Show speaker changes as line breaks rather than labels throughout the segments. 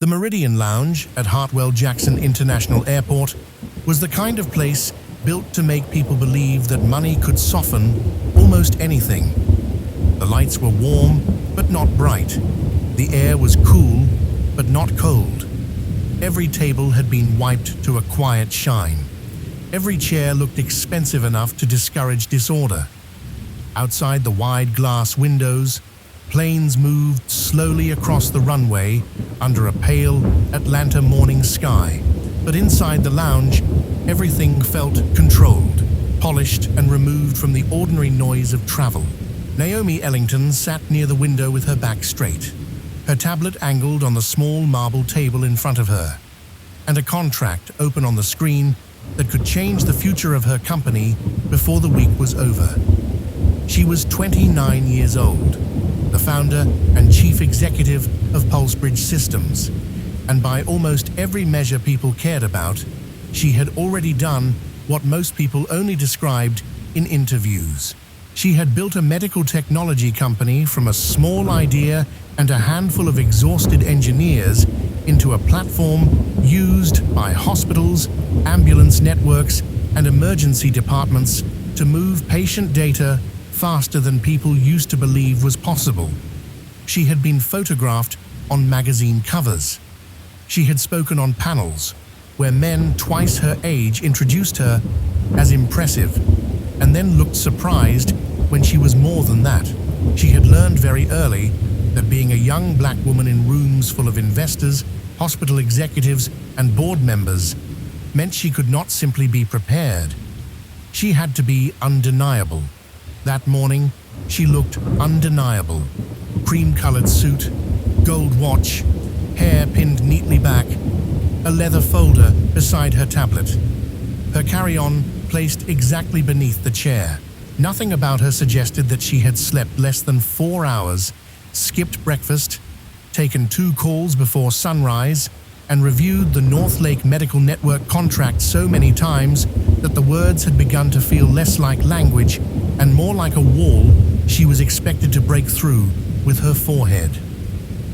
The Meridian Lounge at Hartwell-Jackson International Airport was the kind of place built to make people believe that money could soften almost anything. The lights were warm, but not bright. The air was cool, but not cold. Every table had been wiped to a quiet shine. Every chair looked expensive enough to discourage disorder. Outside the wide glass windows, planes moved slowly across the runway under a pale Atlanta morning sky. But inside the lounge, everything felt controlled, polished, and removed from the ordinary noise of travel. Naomi Ellington sat near the window with her back straight, her tablet angled on the small marble table in front of her, and a contract open on the screen that could change the future of her company before the week was over. She was 29 years old, the founder and chief executive of Pulsebridge Systems, and by almost every measure people cared about, she had already done what most people only described in interviews. She had built a medical technology company from a small idea and a handful of exhausted engineers into a platform used by hospitals, ambulance networks, and emergency departments to move patient data faster than people used to believe was possible. She had been photographed on magazine covers. She had spoken on panels where men twice her age introduced her as impressive and then looked surprised when she was more than that. She had learned very early that being a young black woman in rooms full of investors, hospital executives, and board members meant she could not simply be prepared. She had to be undeniable. That morning, she looked undeniable. Cream-colored suit, gold watch, hair pinned neatly back, a leather folder beside her tablet. Her carry-on placed exactly beneath the chair. Nothing about her suggested that she had slept less than 4 hours, skipped breakfast, taken 2 calls before sunrise, and reviewed the North Lake Medical Network contract so many times that the words had begun to feel less like language and more like a wall she was expected to break through with her forehead.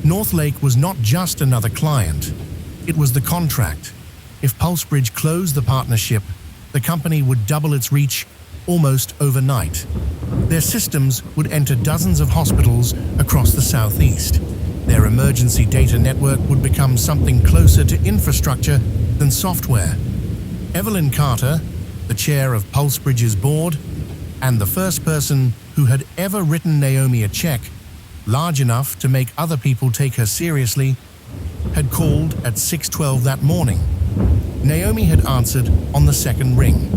North Lake was not just another client. It was the contract. If Pulsebridge closed the partnership, the company would double its reach almost overnight. Their systems would enter dozens of hospitals across the Southeast. Their emergency data network would become something closer to infrastructure than software. Evelyn Carter, the chair of Pulsebridge's board, and the first person who had ever written Naomi a check large enough to make other people take her seriously, had called at 6:12 that morning. Naomi had answered on the second ring.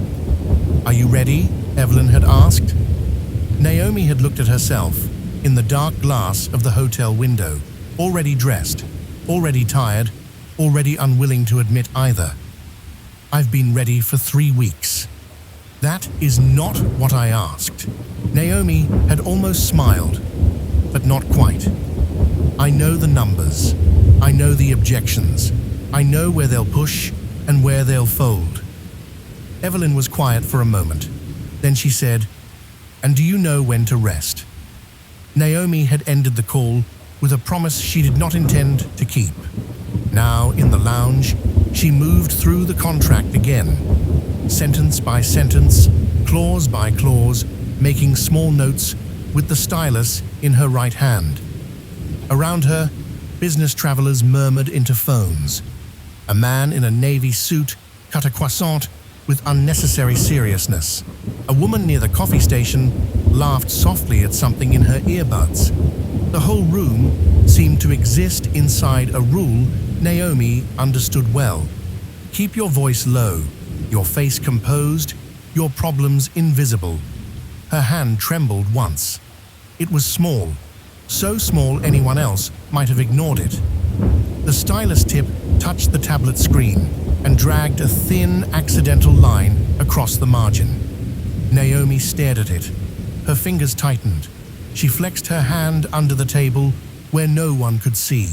"Are you ready?" Evelyn had asked. Naomi had looked at herself in the dark glass of the hotel window, already dressed, already tired, already unwilling to admit either. "I've been ready for 3 weeks." "That is not what I asked." Naomi had almost smiled, but not quite. "I know the numbers. I know the objections. I know where they'll push and where they'll fold." Evelyn was quiet for a moment. Then she said, "And do you know when to rest?" Naomi had ended the call with a promise she did not intend to keep. Now, in the lounge, she moved through the contract again, sentence by sentence, clause by clause, making small notes with the stylus in her right hand. Around her, business travelers murmured into phones. A man in a navy suit cut a croissant with unnecessary seriousness. A woman near the coffee station laughed softly at something in her earbuds. The whole room seemed to exist inside a rule Naomi understood well. Keep your voice low, your face composed, your problems invisible. Her hand trembled once. It was small, so small anyone else might have ignored it. The stylus tip touched the tablet screen and dragged a thin, accidental line across the margin. Naomi stared at it. Her fingers tightened. She flexed her hand under the table where no one could see.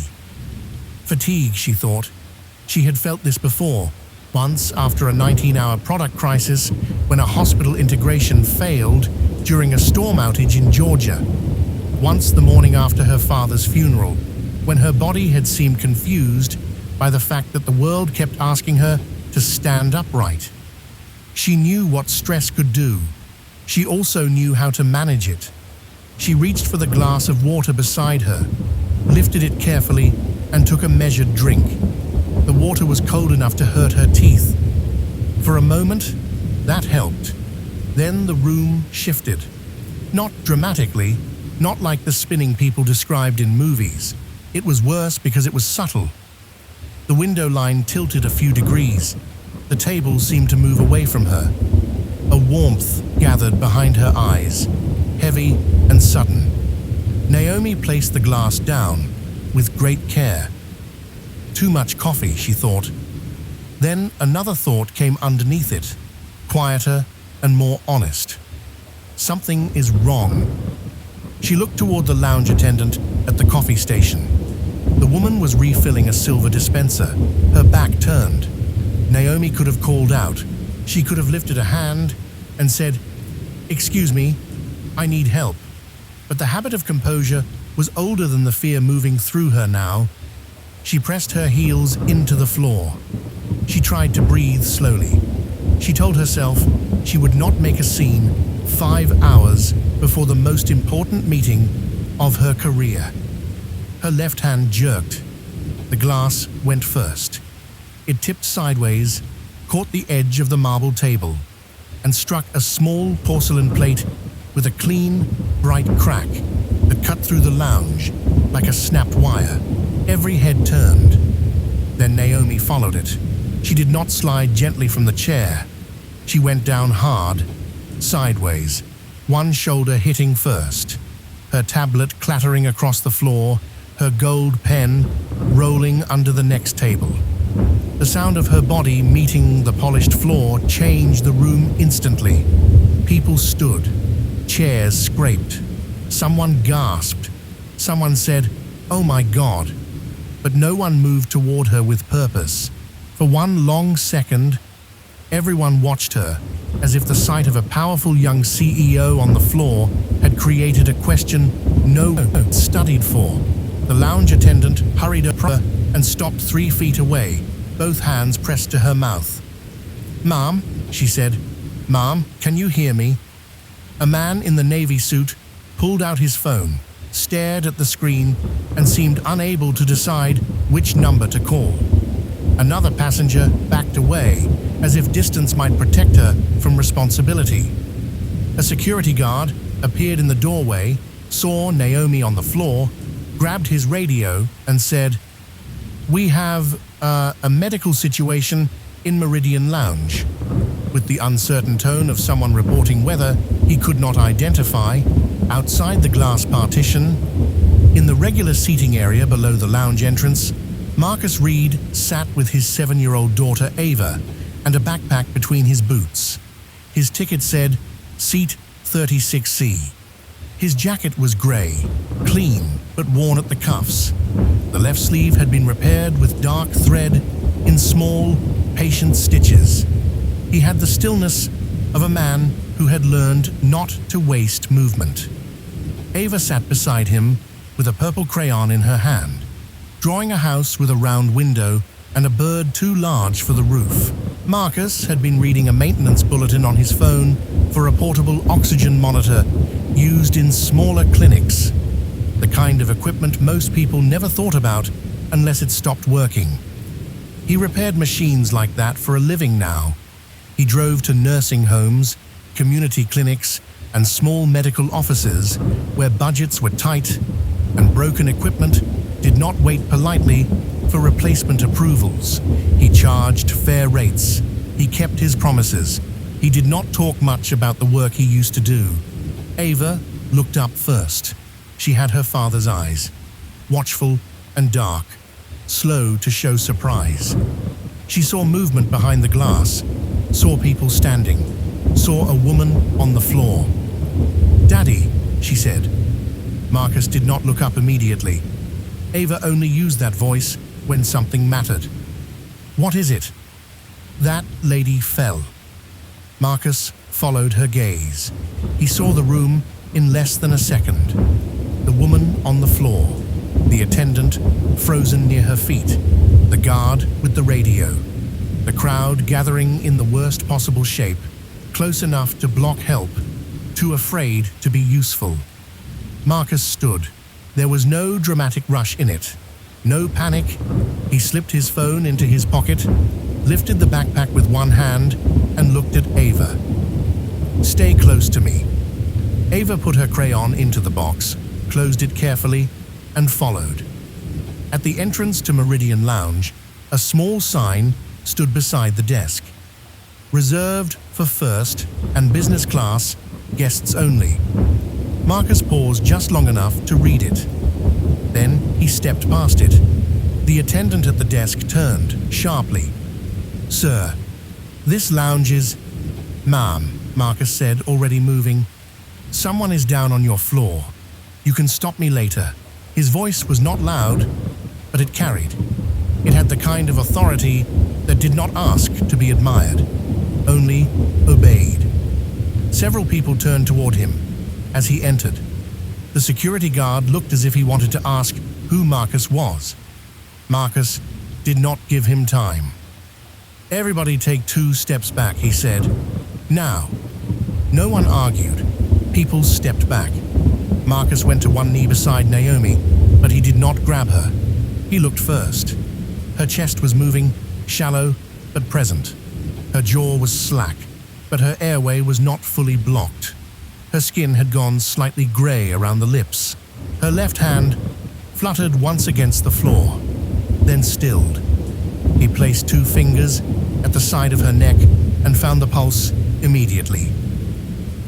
Fatigue, she thought. She had felt this before, once after a 19-hour product crisis when a hospital integration failed during a storm outage in Georgia. Once the morning after her father's funeral, when her body had seemed confused by the fact that the world kept asking her to stand upright. She knew what stress could do. She also knew how to manage it. She reached for the glass of water beside her, lifted it carefully, and took a measured drink. The water was cold enough to hurt her teeth. For a moment, that helped. Then the room shifted. Not dramatically, not like the spinning people described in movies. It was worse because it was subtle. The window line tilted a few degrees. The table seemed to move away from her. A warmth gathered behind her eyes, heavy and sudden. Naomi placed the glass down with great care. Too much coffee, she thought. Then another thought came underneath it, quieter and more honest. Something is wrong. She looked toward the lounge attendant at the coffee station. The woman was refilling a silver dispenser, her back turned. Naomi could have called out. She could have lifted a hand and said, "Excuse me, I need help." But the habit of composure was older than the fear moving through her now. She pressed her heels into the floor. She tried to breathe slowly. She told herself she would not make a scene 5 hours before the most important meeting of her career. Her left hand jerked. The glass went first. It tipped sideways, caught the edge of the marble table, and struck a small porcelain plate with a clean, bright crack that cut through the lounge like a snapped wire. Every head turned. Then Naomi followed it. She did not slide gently from the chair. She went down hard, sideways, one shoulder hitting first, her tablet clattering across the floor, her gold pen rolling under the next table. The sound of her body meeting the polished floor changed the room instantly. People stood. Chairs scraped. Someone gasped. Someone said, "Oh my God." But no one moved toward her with purpose. For one long second, everyone watched her, as if the sight of a powerful young CEO on the floor had created a question no one studied for. The lounge attendant hurried up and stopped 3 feet away, both hands pressed to her mouth. "Ma'am," she said. "Ma'am, can you hear me?" A man in the navy suit pulled out his phone, stared at the screen, and seemed unable to decide which number to call. Another passenger backed away, as if distance might protect her from responsibility. A security guard appeared in the doorway, saw Naomi on the floor, grabbed his radio, and said, "We have a medical situation in Meridian Lounge." With the uncertain tone of someone reporting weather he could not identify, outside the glass partition, in the regular seating area below the lounge entrance, Marcus Reed sat with his 7-year-old daughter Ava and a backpack between his boots. His ticket said, "Seat 36C." His jacket was grey, clean, but worn at the cuffs. The left sleeve had been repaired with dark thread in small, patient stitches. He had the stillness of a man who had learned not to waste movement. Ava sat beside him with a purple crayon in her hand, drawing a house with a round window and a bird too large for the roof. Marcus had been reading a maintenance bulletin on his phone for a portable oxygen monitor used in smaller clinics, the kind of equipment most people never thought about unless it stopped working. He repaired machines like that for a living now. He drove to nursing homes, community clinics, and small medical offices where budgets were tight and broken equipment did not wait politely for replacement approvals. He charged fair rates. He kept his promises. He did not talk much about the work he used to do. Ava looked up first. She had her father's eyes, watchful and dark, slow to show surprise. She saw movement behind the glass, saw people standing, saw a woman on the floor. "Daddy," she said. Marcus did not look up immediately. Ava only used that voice when something mattered. "What is it?" That lady fell. Marcus followed her gaze. He saw the room in less than a second. The woman on the floor, the attendant frozen near her feet, the guard with the radio, the crowd gathering in the worst possible shape, close enough to block help, too afraid to be useful. Marcus stood. There was no dramatic rush in it. No panic. He slipped his phone into his pocket, lifted the backpack with one hand, and looked at Ava. "Stay close to me." Ava put her crayon into the box, closed it carefully, and followed. At the entrance to Meridian Lounge, a small sign stood beside the desk. "Reserved for first and business class, guests only." Marcus paused just long enough to read it. Then he stepped past it. The attendant at the desk turned sharply. "Sir, this lounge is—" "Ma'am," Marcus said, already moving. "Someone is down on your floor. You can stop me later." His voice was not loud, but it carried. It had the kind of authority that did not ask to be admired, only obeyed. Several people turned toward him as he entered. The security guard looked as if he wanted to ask who Marcus was. Marcus did not give him time. "Everybody take 2 steps back," he said. "Now." No one argued. People stepped back. Marcus went to one knee beside Naomi, but he did not grab her. He looked first. Her chest was moving, shallow but present. Her jaw was slack, but her airway was not fully blocked. Her skin had gone slightly gray around the lips. Her left hand fluttered once against the floor, then stilled. He placed 2 fingers at the side of her neck and found the pulse immediately.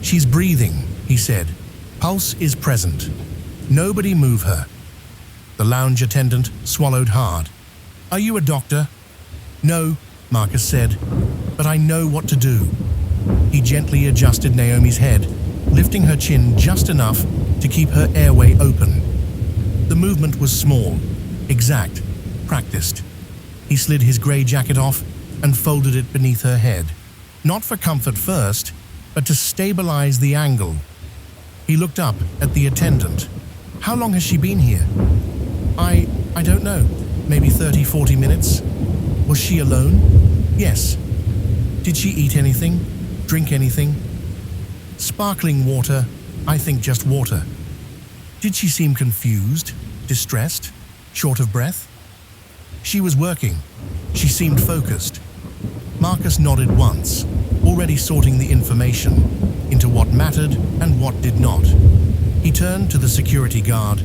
"She's breathing," he said. "Pulse is present. Nobody move her." The lounge attendant swallowed hard. "Are you a doctor?" "No," Marcus said, "but I know what to do." He gently adjusted Naomi's head, lifting her chin just enough to keep her airway open. The movement was small, exact, practiced. He slid his gray jacket off and folded it beneath her head. Not for comfort first, but to stabilize the angle. He looked up at the attendant. "How long has she been here?" I don't know. Maybe 30, 40 minutes. Was she alone?" "Yes." "Did she eat anything? Drink anything?" "Sparkling water. I think just water." "Did she seem confused, distressed, short of breath?" "She was working. She seemed focused." Marcus nodded once, already sorting the information into what mattered and what did not. He turned to the security guard.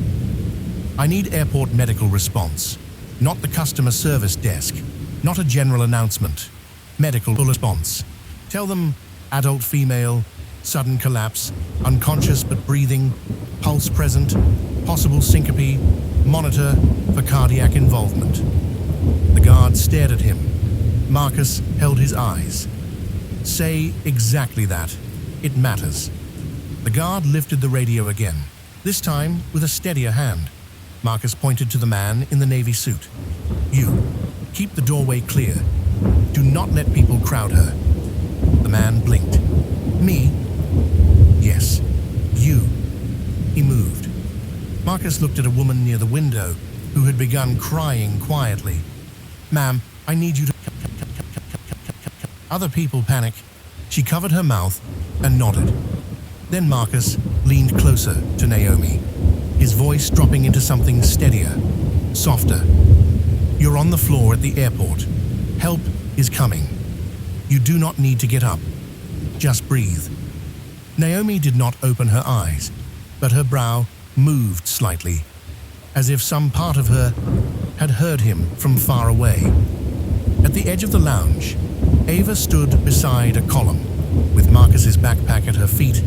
"I need airport medical response, not the customer service desk, not a general announcement. Medical response. Tell them adult female, sudden collapse, unconscious but breathing, pulse present, possible syncope, monitor for cardiac involvement." The guard stared at him. Marcus held his eyes. "Say exactly that. It matters." The guard lifted the radio again, this time with a steadier hand. Marcus pointed to the man in the navy suit. "You, keep the doorway clear. Do not let people crowd her." The man blinked. "Me?" "Yes, you." He moved. Marcus looked at a woman near the window who had begun crying quietly. "Ma'am, I need you to..." Other people panic. She covered her mouth and nodded. Then Marcus leaned closer to Naomi, his voice dropping into something steadier, softer. "You're on the floor at the airport. Help is coming. You do not need to get up. Just breathe." Naomi did not open her eyes, but her brow moved slightly, as if some part of her had heard him from far away. At the edge of the lounge, Ava stood beside a column, with Marcus's backpack at her feet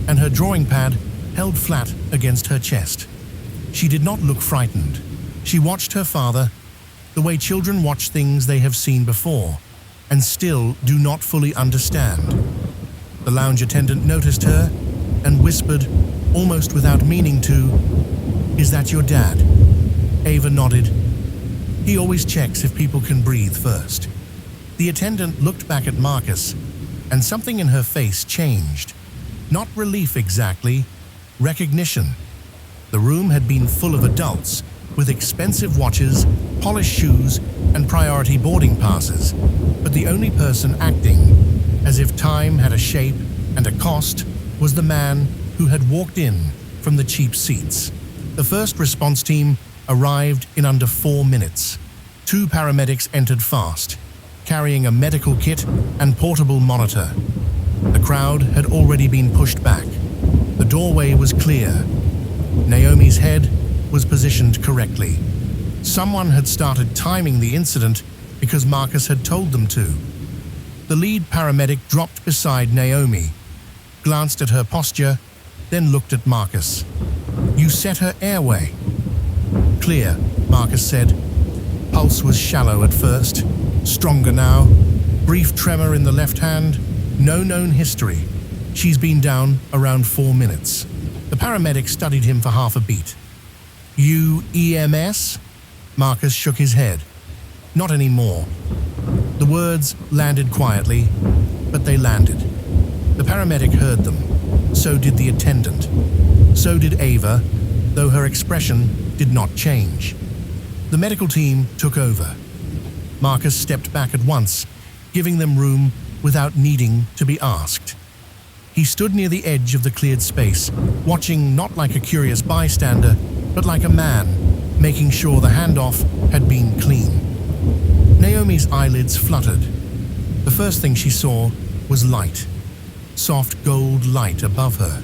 and her drawing pad held flat against her chest. She did not look frightened. She watched her father, the way children watch things they have seen before and still do not fully understand. The lounge attendant noticed her and whispered, almost without meaning to, "Is that your dad?" Ava nodded. "He always checks if people can breathe first." The attendant looked back at Marcus, and something in her face changed. Not relief exactly, recognition. The room had been full of adults, with expensive watches, polished shoes, and priority boarding passes, but the only person acting as if time had a shape and a cost was the man who had walked in from the cheap seats. The first response team arrived in under 4 minutes. 2 paramedics entered fast, carrying a medical kit and portable monitor. The crowd had already been pushed back. The doorway was clear. Naomi's head was positioned correctly. Someone had started timing the incident because Marcus had told them to. The lead paramedic dropped beside Naomi, glanced at her posture, then looked at Marcus. "You set her airway." "Clear," Marcus said. Pulse was shallow at first, stronger now. Brief tremor in the left hand, no known history. She's been down around 4 minutes. The paramedic studied him for half a beat. "You EMS?" Marcus shook his head. "Not anymore." The words landed quietly, but they landed. The paramedic heard them. So did the attendant. So did Ava, though her expression did not change. The medical team took over. Marcus stepped back at once, giving them room without needing to be asked. He stood near the edge of the cleared space, watching not like a curious bystander, but like a man, making sure the handoff had been clean. Naomi's eyelids fluttered. The first thing she saw was light. Soft gold light above her,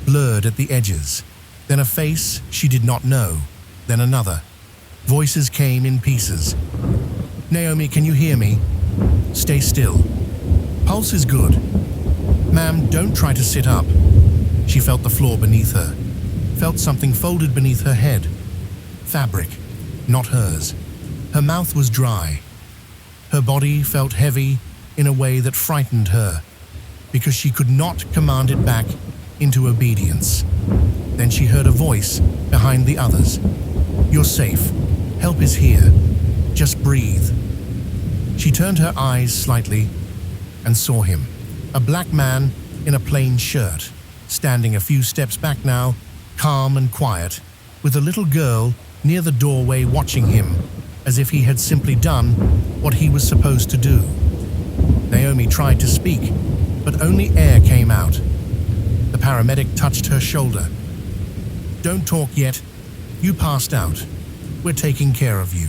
blurred at the edges. Then a face she did not know, then another. Voices came in pieces. "Naomi, can you hear me? Stay still. Pulse is good. Ma'am, don't try to sit up." She felt the floor beneath her, felt something folded beneath her head. Fabric, not hers. Her mouth was dry. Her body felt heavy in a way that frightened her, because she could not command it back into obedience. Then she heard a voice behind the others. "You're safe. Help is here. Just breathe." She turned her eyes slightly and saw him, a black man in a plain shirt, standing a few steps back now, calm and quiet, with a little girl near the doorway watching him, as if he had simply done what he was supposed to do. Naomi tried to speak, but only air came out. The paramedic touched her shoulder. "Don't talk yet. You passed out. We're taking care of you."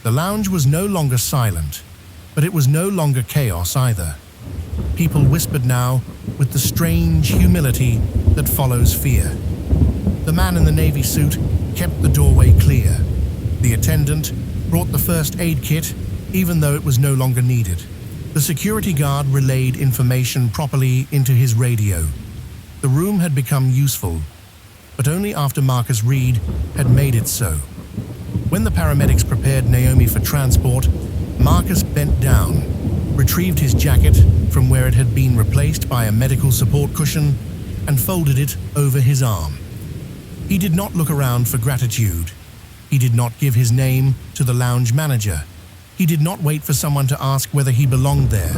The lounge was no longer silent, but it was no longer chaos either. People whispered now with the strange humility that follows fear. The man in the navy suit kept the doorway clear. The attendant brought the first aid kit, even though it was no longer needed. The security guard relayed information properly into his radio. The room had become useful, but only after Marcus Reed had made it so. When the paramedics prepared Naomi for transport, Marcus bent down, retrieved his jacket from where it had been replaced by a medical support cushion, and folded it over his arm. He did not look around for gratitude. He did not give his name to the lounge manager. He did not wait for someone to ask whether he belonged there.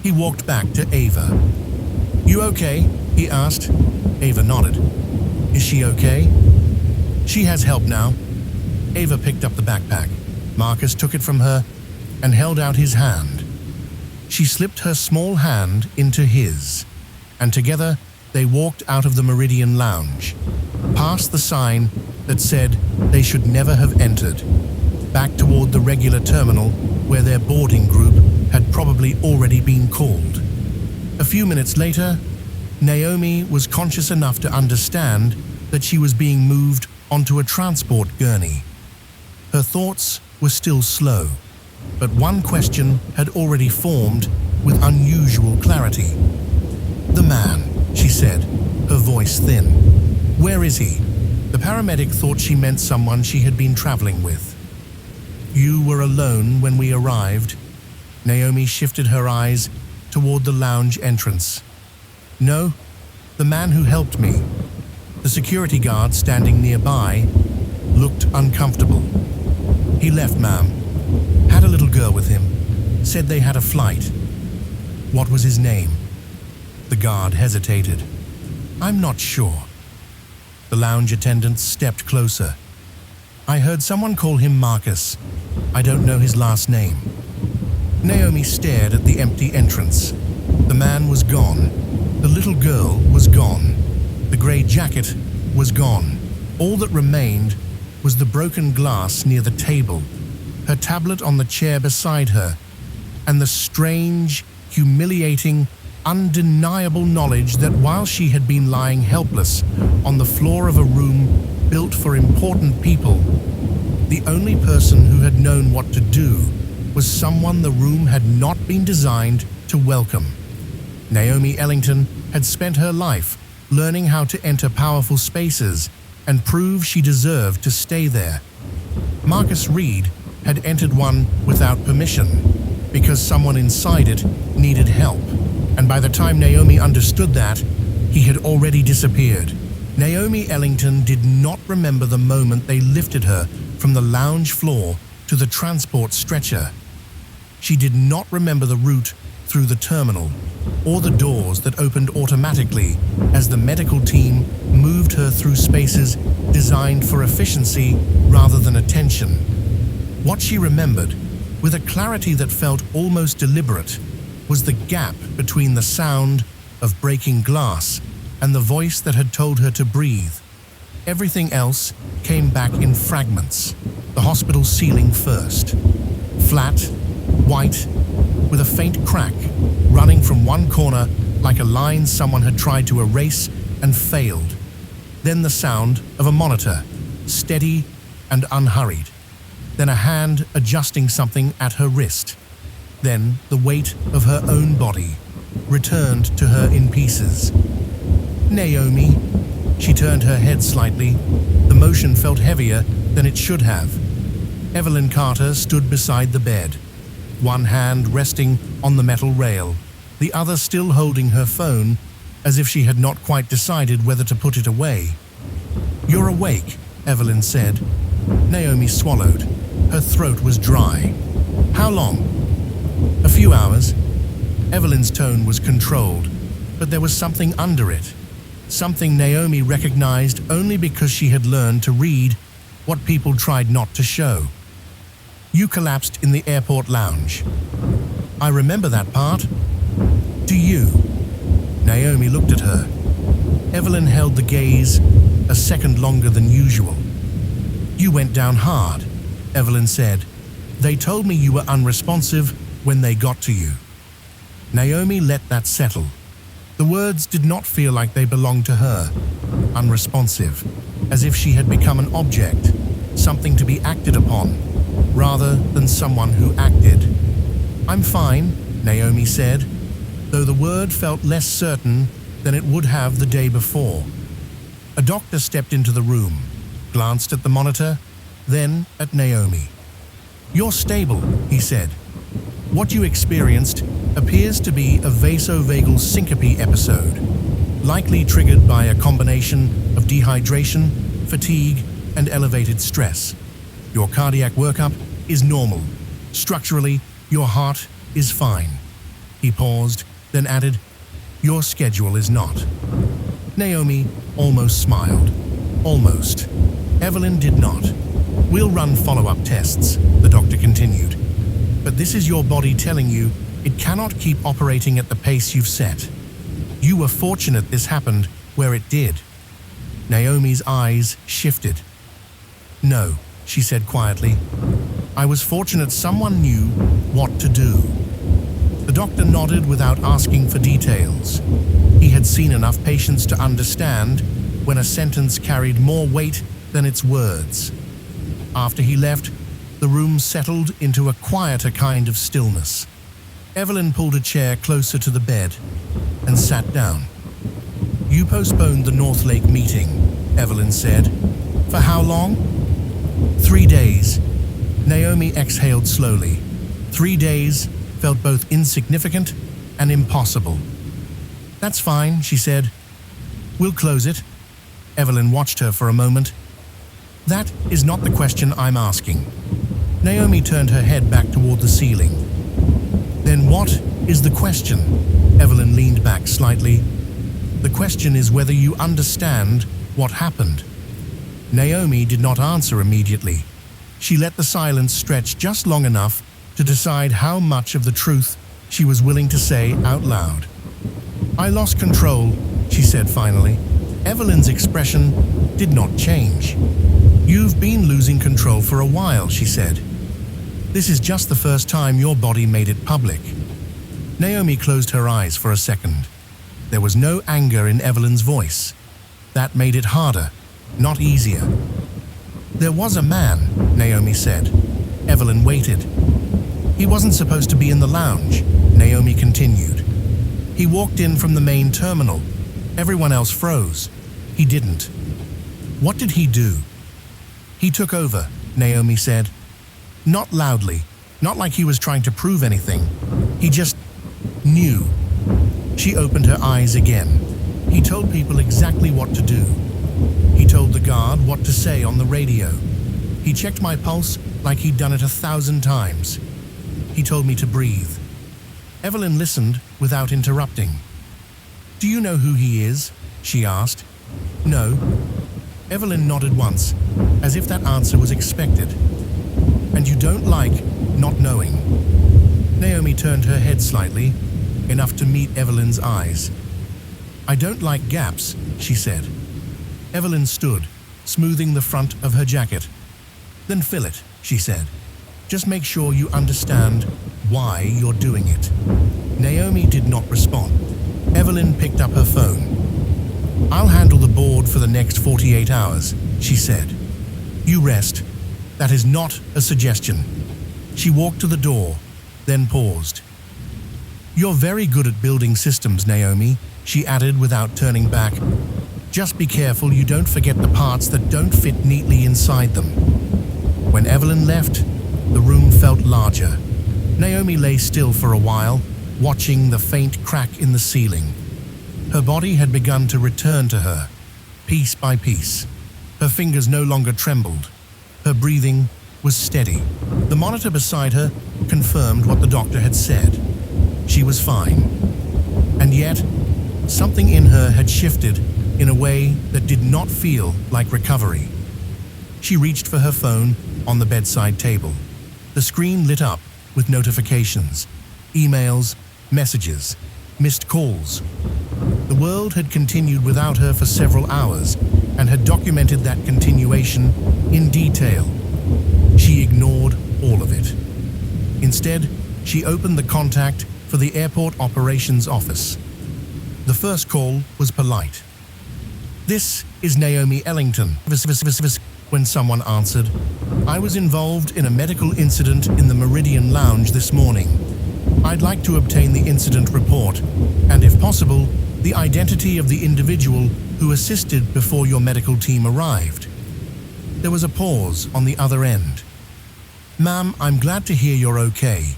He walked back to Ava. "You okay?" he asked. Ava nodded. "Is she okay?" "She has help now." Ava picked up the backpack. Marcus took it from her and held out his hand. She slipped her small hand into his, and together they walked out of the Meridian Lounge, past the sign that said they should never have entered, back toward the regular terminal where their boarding group had probably already been called. A few minutes later, Naomi was conscious enough to understand that she was being moved onto a transport gurney. Her thoughts were still slow, but one question had already formed with unusual clarity. "The man," she said, her voice thin. "Where is he?" The paramedic thought she meant someone she had been traveling with. "You were alone when we arrived." Naomi shifted her eyes toward the lounge entrance. "No, the man who helped me." The security guard standing nearby looked uncomfortable. "He left, ma'am. Had a little girl with him. Said they had a flight." "What was his name?" The guard hesitated. "I'm not sure." The lounge attendant stepped closer. I heard someone call him Marcus. I don't know his last name. Naomi stared at the empty entrance. The man was gone. The little girl was gone. The grey jacket was gone. All that remained was the broken glass near the table, her tablet on the chair beside her, and the strange, humiliating, undeniable knowledge that while she had been lying helpless on the floor of a room built for important people, the only person who had known what to do was someone the room had not been designed to welcome. Naomi Ellington had spent her life learning how to enter powerful spaces and prove she deserved to stay there. Marcus Reed had entered one without permission because someone inside it needed help, and by the time Naomi understood that, he had already disappeared. Naomi Ellington did not remember the moment they lifted her from the lounge floor to the transport stretcher. She did not remember the route through the terminal or the doors that opened automatically as the medical team moved her through spaces designed for efficiency rather than attention. What she remembered, with a clarity that felt almost deliberate, was the gap between the sound of breaking glass and the voice that had told her to breathe. Everything else came back in fragments. The hospital ceiling first. Flat, white, with a faint crack running from one corner like a line someone had tried to erase and failed. Then the sound of a monitor, steady and unhurried. Then a hand adjusting something at her wrist. Then the weight of her own body returned to her in pieces. Naomi. She turned her head slightly. The motion felt heavier than it should have. Evelyn Carter stood beside the bed, one hand resting on the metal rail, the other still holding her phone as if she had not quite decided whether to put it away. "You're awake," Evelyn said. Naomi swallowed. Her throat was dry. "How long?" "A few hours." Evelyn's tone was controlled, but there was something under it. Something Naomi recognized only because she had learned to read what people tried not to show. "You collapsed in the airport lounge." "I remember that part." "Do you?" Naomi looked at her. Evelyn held the gaze a second longer than usual. "You went down hard," Evelyn said. "They told me you were unresponsive when they got to you." Naomi let that settle. The words did not feel like they belonged to her. Unresponsive, as if she had become an object, something to be acted upon, rather than someone who acted. "I'm fine," Naomi said, though the word felt less certain than it would have the day before. A doctor stepped into the room, glanced at the monitor, then at Naomi. "You're stable," he said. "What you experienced appears to be a vasovagal syncope episode, likely triggered by a combination of dehydration, fatigue, and elevated stress. Your cardiac workup is normal. Structurally, your heart is fine." He paused, then added, "Your schedule is not." Naomi almost smiled. Almost. Evelyn did not. "We'll run follow-up tests," the doctor continued. "But this is your body telling you it cannot keep operating at the pace you've set. You were fortunate this happened where it did." Naomi's eyes shifted. "No," she said quietly. "I was fortunate someone knew what to do." The doctor nodded without asking for details. He had seen enough patients to understand when a sentence carried more weight than its words. After he left, the room settled into a quieter kind of stillness. Evelyn pulled a chair closer to the bed and sat down. "You postponed the North Lake meeting," Evelyn said. "For how long?" 3 days. Naomi exhaled slowly. 3 days felt both insignificant and impossible. "That's fine," she said. "We'll close it." Evelyn watched her for a moment. "That is not the question I'm asking." Naomi turned her head back toward the ceiling. "Then what is the question?" Evelyn leaned back slightly. "The question is whether you understand what happened." Naomi did not answer immediately. She let the silence stretch just long enough to decide how much of the truth she was willing to say out loud. "I lost control," she said finally. Evelyn's expression did not change. "You've been losing control for a while," she said. "This is just the first time your body made it public." Naomi closed her eyes for a second. There was no anger in Evelyn's voice. That made it harder, not easier. "There was a man," Naomi said. Evelyn waited. "He wasn't supposed to be in the lounge," Naomi continued. "He walked in from the main terminal. Everyone else froze. He didn't." "What did he do?" "He took over," Naomi said. Not loudly, not like he was trying to prove anything. He just knew. She opened her eyes again. "He told people exactly what to do. He told the guard what to say on the radio. He checked my pulse like he'd done it 1,000 times. He told me to breathe." Evelyn listened without interrupting. "Do you know who he is?" she asked. "No." Evelyn nodded once, as if that answer was expected. "And you don't like not knowing?" Naomi turned her head slightly, enough to meet Evelyn's eyes. "I don't like gaps," she said. Evelyn stood, smoothing the front of her jacket. "Then fill it," she said. "Just make sure you understand why you're doing it." Naomi did not respond. Evelyn picked up her phone. "I'll handle the board for the next 48 hours, she said. "You rest. That is not a suggestion." She walked to the door, then paused. "You're very good at building systems, Naomi," she added without turning back. "Just be careful you don't forget the parts that don't fit neatly inside them." When Evelyn left, the room felt larger. Naomi lay still for a while, watching the faint crack in the ceiling. Her body had begun to return to her, piece by piece. Her fingers no longer trembled. Her breathing was steady. The monitor beside her confirmed what the doctor had said. She was fine. And yet, something in her had shifted in a way that did not feel like recovery. She reached for her phone on the bedside table. The screen lit up with notifications, emails, messages, missed calls. The world had continued without her for several hours and had documented that continuation in detail. She ignored all of it. Instead, she opened the contact for the airport operations office. The first call was polite. "This is Naomi Ellington," when someone answered. "I was involved in a medical incident in the Meridian Lounge this morning. I'd like to obtain the incident report, and if possible, the identity of the individual who assisted before your medical team arrived." There was a pause on the other end. "Ma'am, I'm glad to hear you're okay.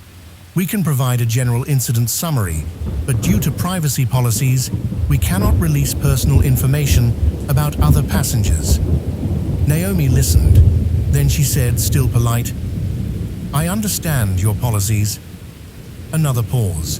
We can provide a general incident summary, but due to privacy policies, we cannot release personal information about other passengers." Naomi listened. Then she said, still polite, "I understand your policies." Another pause.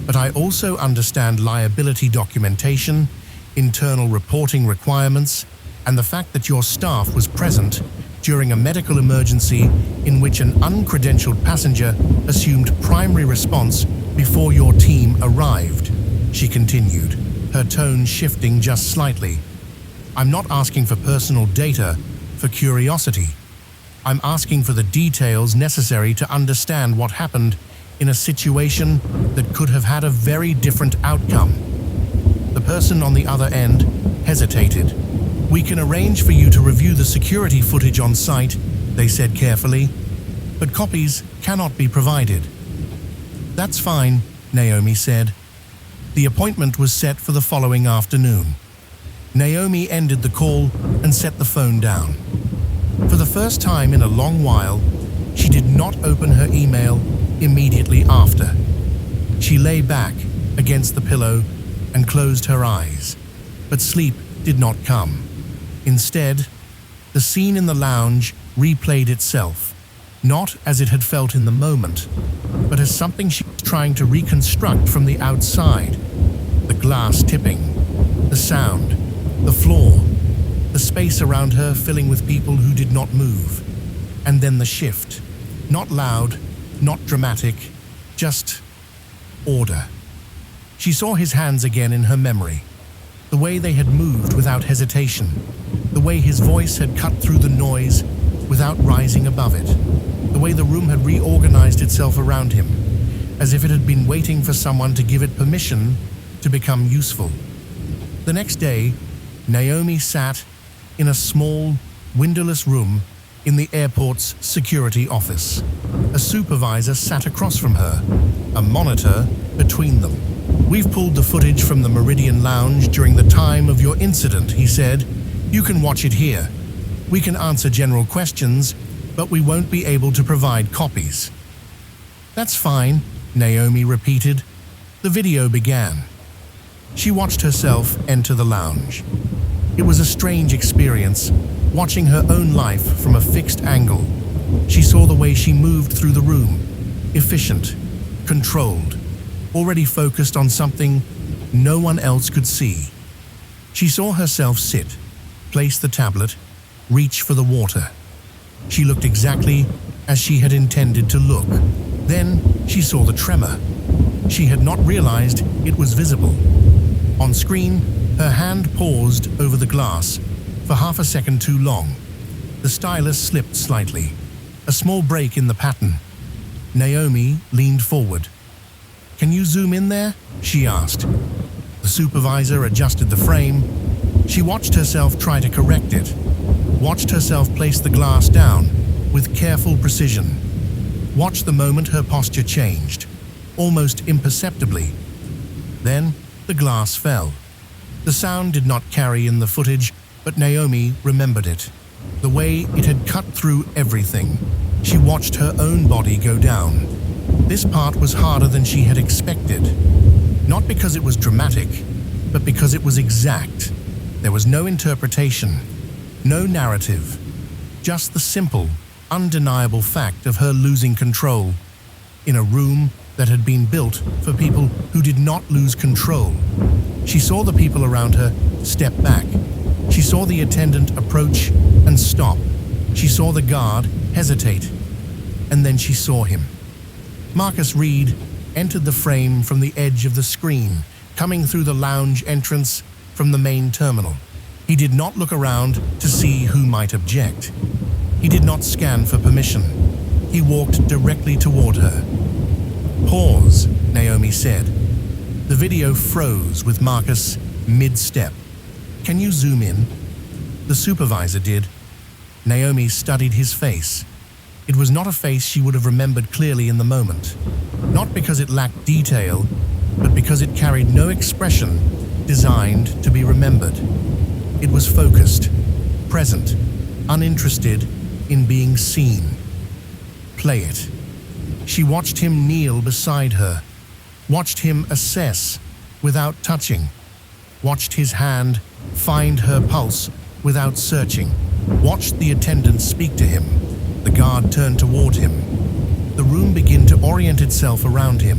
"But I also understand liability documentation, internal reporting requirements, and the fact that your staff was present during a medical emergency in which an uncredentialed passenger assumed primary response before your team arrived," she continued, her tone shifting just slightly. "I'm not asking for personal data for curiosity. I'm asking for the details necessary to understand what happened in a situation that could have had a very different outcome." The person on the other end hesitated. "We can arrange for you to review the security footage on site," they said carefully, "but copies cannot be provided." "That's fine," Naomi said. The appointment was set for the following afternoon. Naomi ended the call and set the phone down. For the first time in a long while, she did not open her email immediately after. She lay back against the pillow and closed her eyes, but sleep did not come. Instead, the scene in the lounge replayed itself, not as it had felt in the moment, but as something she was trying to reconstruct from the outside. The glass tipping, the sound, the floor, the the space around her filling with people who did not move. And then the shift. Not loud, not dramatic, just order. She saw his hands again in her memory. The way they had moved without hesitation. The way his voice had cut through the noise without rising above it. The way the room had reorganized itself around him, as if it had been waiting for someone to give it permission to become useful. The next day, Naomi sat in a small, windowless room in the airport's security office. A supervisor sat across from her, a monitor between them. "We've pulled the footage from the Meridian Lounge during the time of your incident," he said. "You can watch it here. We can answer general questions, but we won't be able to provide copies." "That's fine," Naomi repeated. The video began. She watched herself enter the lounge. It was a strange experience, watching her own life from a fixed angle. She saw the way she moved through the room, efficient, controlled, already focused on something no one else could see. She saw herself sit, place the tablet, reach for the water. She looked exactly as she had intended to look. Then she saw the tremor. She had not realized it was visible. On screen, her hand paused over the glass for half a second too long. The stylus slipped slightly, a small break in the pattern. Naomi leaned forward. "Can you zoom in there?" she asked. The supervisor adjusted the frame. She watched herself try to correct it, watched herself place the glass down with careful precision, watched the moment her posture changed, almost imperceptibly. Then the glass fell. The sound did not carry in the footage, but Naomi remembered it. The way it had cut through everything. She watched her own body go down. This part was harder than she had expected. Not because it was dramatic, but because it was exact. There was no interpretation, no narrative, just the simple, undeniable fact of her losing control in a room that had been built for people who did not lose control. She saw the people around her step back. She saw the attendant approach and stop. She saw the guard hesitate. And then she saw him. Marcus Reed entered the frame from the edge of the screen, coming through the lounge entrance from the main terminal. He did not look around to see who might object. He did not scan for permission. He walked directly toward her. "Pause," Naomi said. The video froze with Marcus mid-step. "Can you zoom in?" The supervisor did. Naomi studied his face. It was not a face she would have remembered clearly in the moment. Not because it lacked detail, but because it carried no expression designed to be remembered. It was focused, present, uninterested in being seen. "Play it." She watched him kneel beside her, watched him assess without touching, watched his hand find her pulse without searching, watched the attendant speak to him, the guard turn toward him, the room begin to orient itself around him.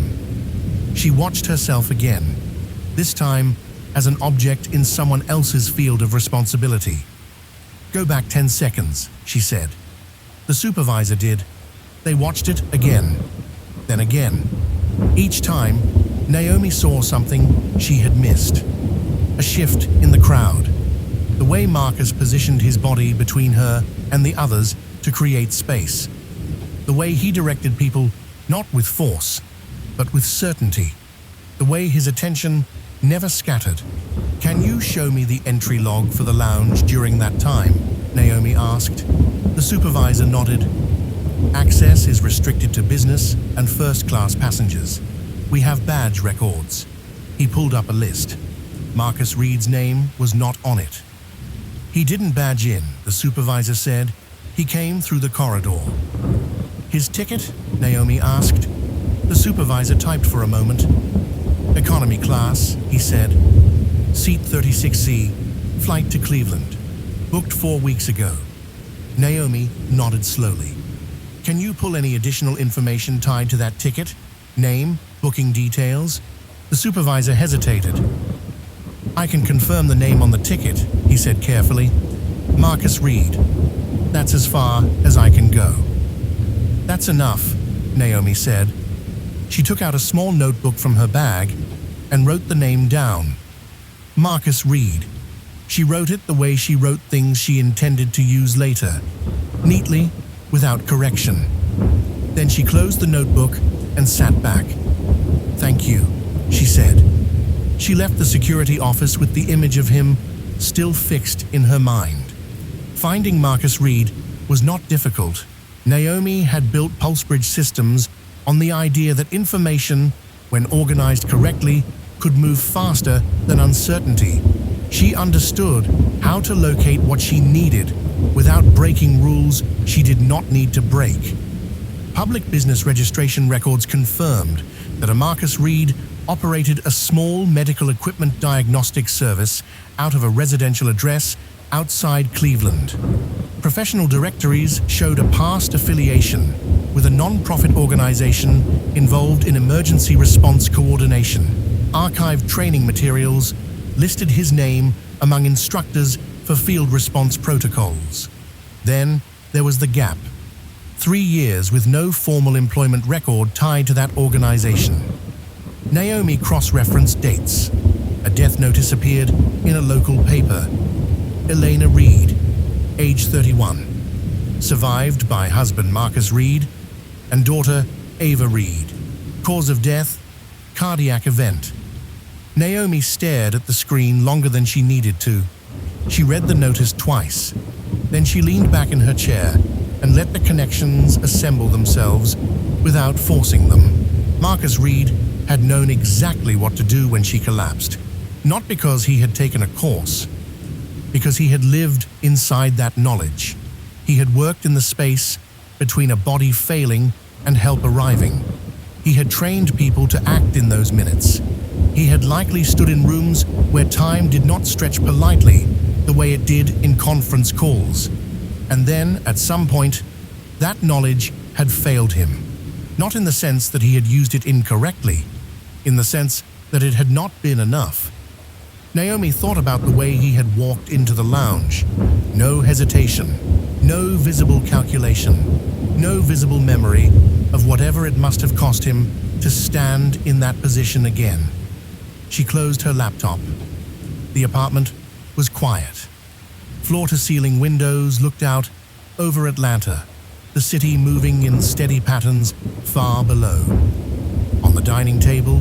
She watched herself again, this time as an object in someone else's field of responsibility. "Go back 10 seconds, she said. The supervisor did. They watched it again, then again. Each time, Naomi saw something she had missed. A shift in the crowd. The way Marcus positioned his body between her and the others to create space. The way he directed people not with force, but with certainty. The way his attention never scattered. "Can you show me the entry log for the lounge during that time?" Naomi asked. The supervisor nodded. "Access is restricted to business and first-class passengers. We have badge records." He pulled up a list. Marcus Reed's name was not on it. "He didn't badge in," the supervisor said. "He came through the corridor." "His ticket?" Naomi asked. The supervisor typed for a moment. "Economy class," he said. "Seat 36C, flight to Cleveland. Booked 4 weeks ago." Naomi nodded slowly. "Can you pull any additional information tied to that ticket? Name, booking details?" The supervisor hesitated. "I can confirm the name on the ticket," he said carefully. Marcus Reed. That's as far as I can go. That's enough, Naomi said. She took out a small notebook from her bag and wrote the name down. Marcus Reed. She wrote it the way she wrote things she intended to use later, neatly, without correction. Then she closed the notebook and sat back. Thank you, she said. She left the security office with the image of him still fixed in her mind. Finding Marcus Reed was not difficult. Naomi had built PulseBridge systems on the idea that information, when organized correctly, could move faster than uncertainty. She understood how to locate what she needed without breaking rules she did not need to break. Public business registration records confirmed that a Marcus Reed operated a small medical equipment diagnostic service out of a residential address outside Cleveland. Professional directories showed a past affiliation with a non-profit organization involved in emergency response coordination. Archived training materials listed his name among instructors for field response protocols. Then there was the gap. 3 years with no formal employment record tied to that organization. Naomi cross-referenced dates. A death notice appeared in a local paper. Elena Reed, age 31. Survived by husband Marcus Reed and daughter Ava Reed. Cause of death, cardiac event. Naomi stared at the screen longer than she needed to. She read the notice twice. Then she leaned back in her chair and let the connections assemble themselves without forcing them. Marcus Reed had known exactly what to do when she collapsed. Not because he had taken a course, because he had lived inside that knowledge. He had worked in the space between a body failing and help arriving. He had trained people to act in those minutes. He had likely stood in rooms where time did not stretch politely the way it did in conference calls. And then, at some point, that knowledge had failed him. Not in the sense that he had used it incorrectly, in the sense that it had not been enough. Naomi thought about the way he had walked into the lounge. No hesitation, no visible calculation, no visible memory of whatever it must have cost him to stand in that position again. She closed her laptop. The apartment was quiet. Floor-to-ceiling windows looked out over Atlanta, the city moving in steady patterns far below. On the dining table,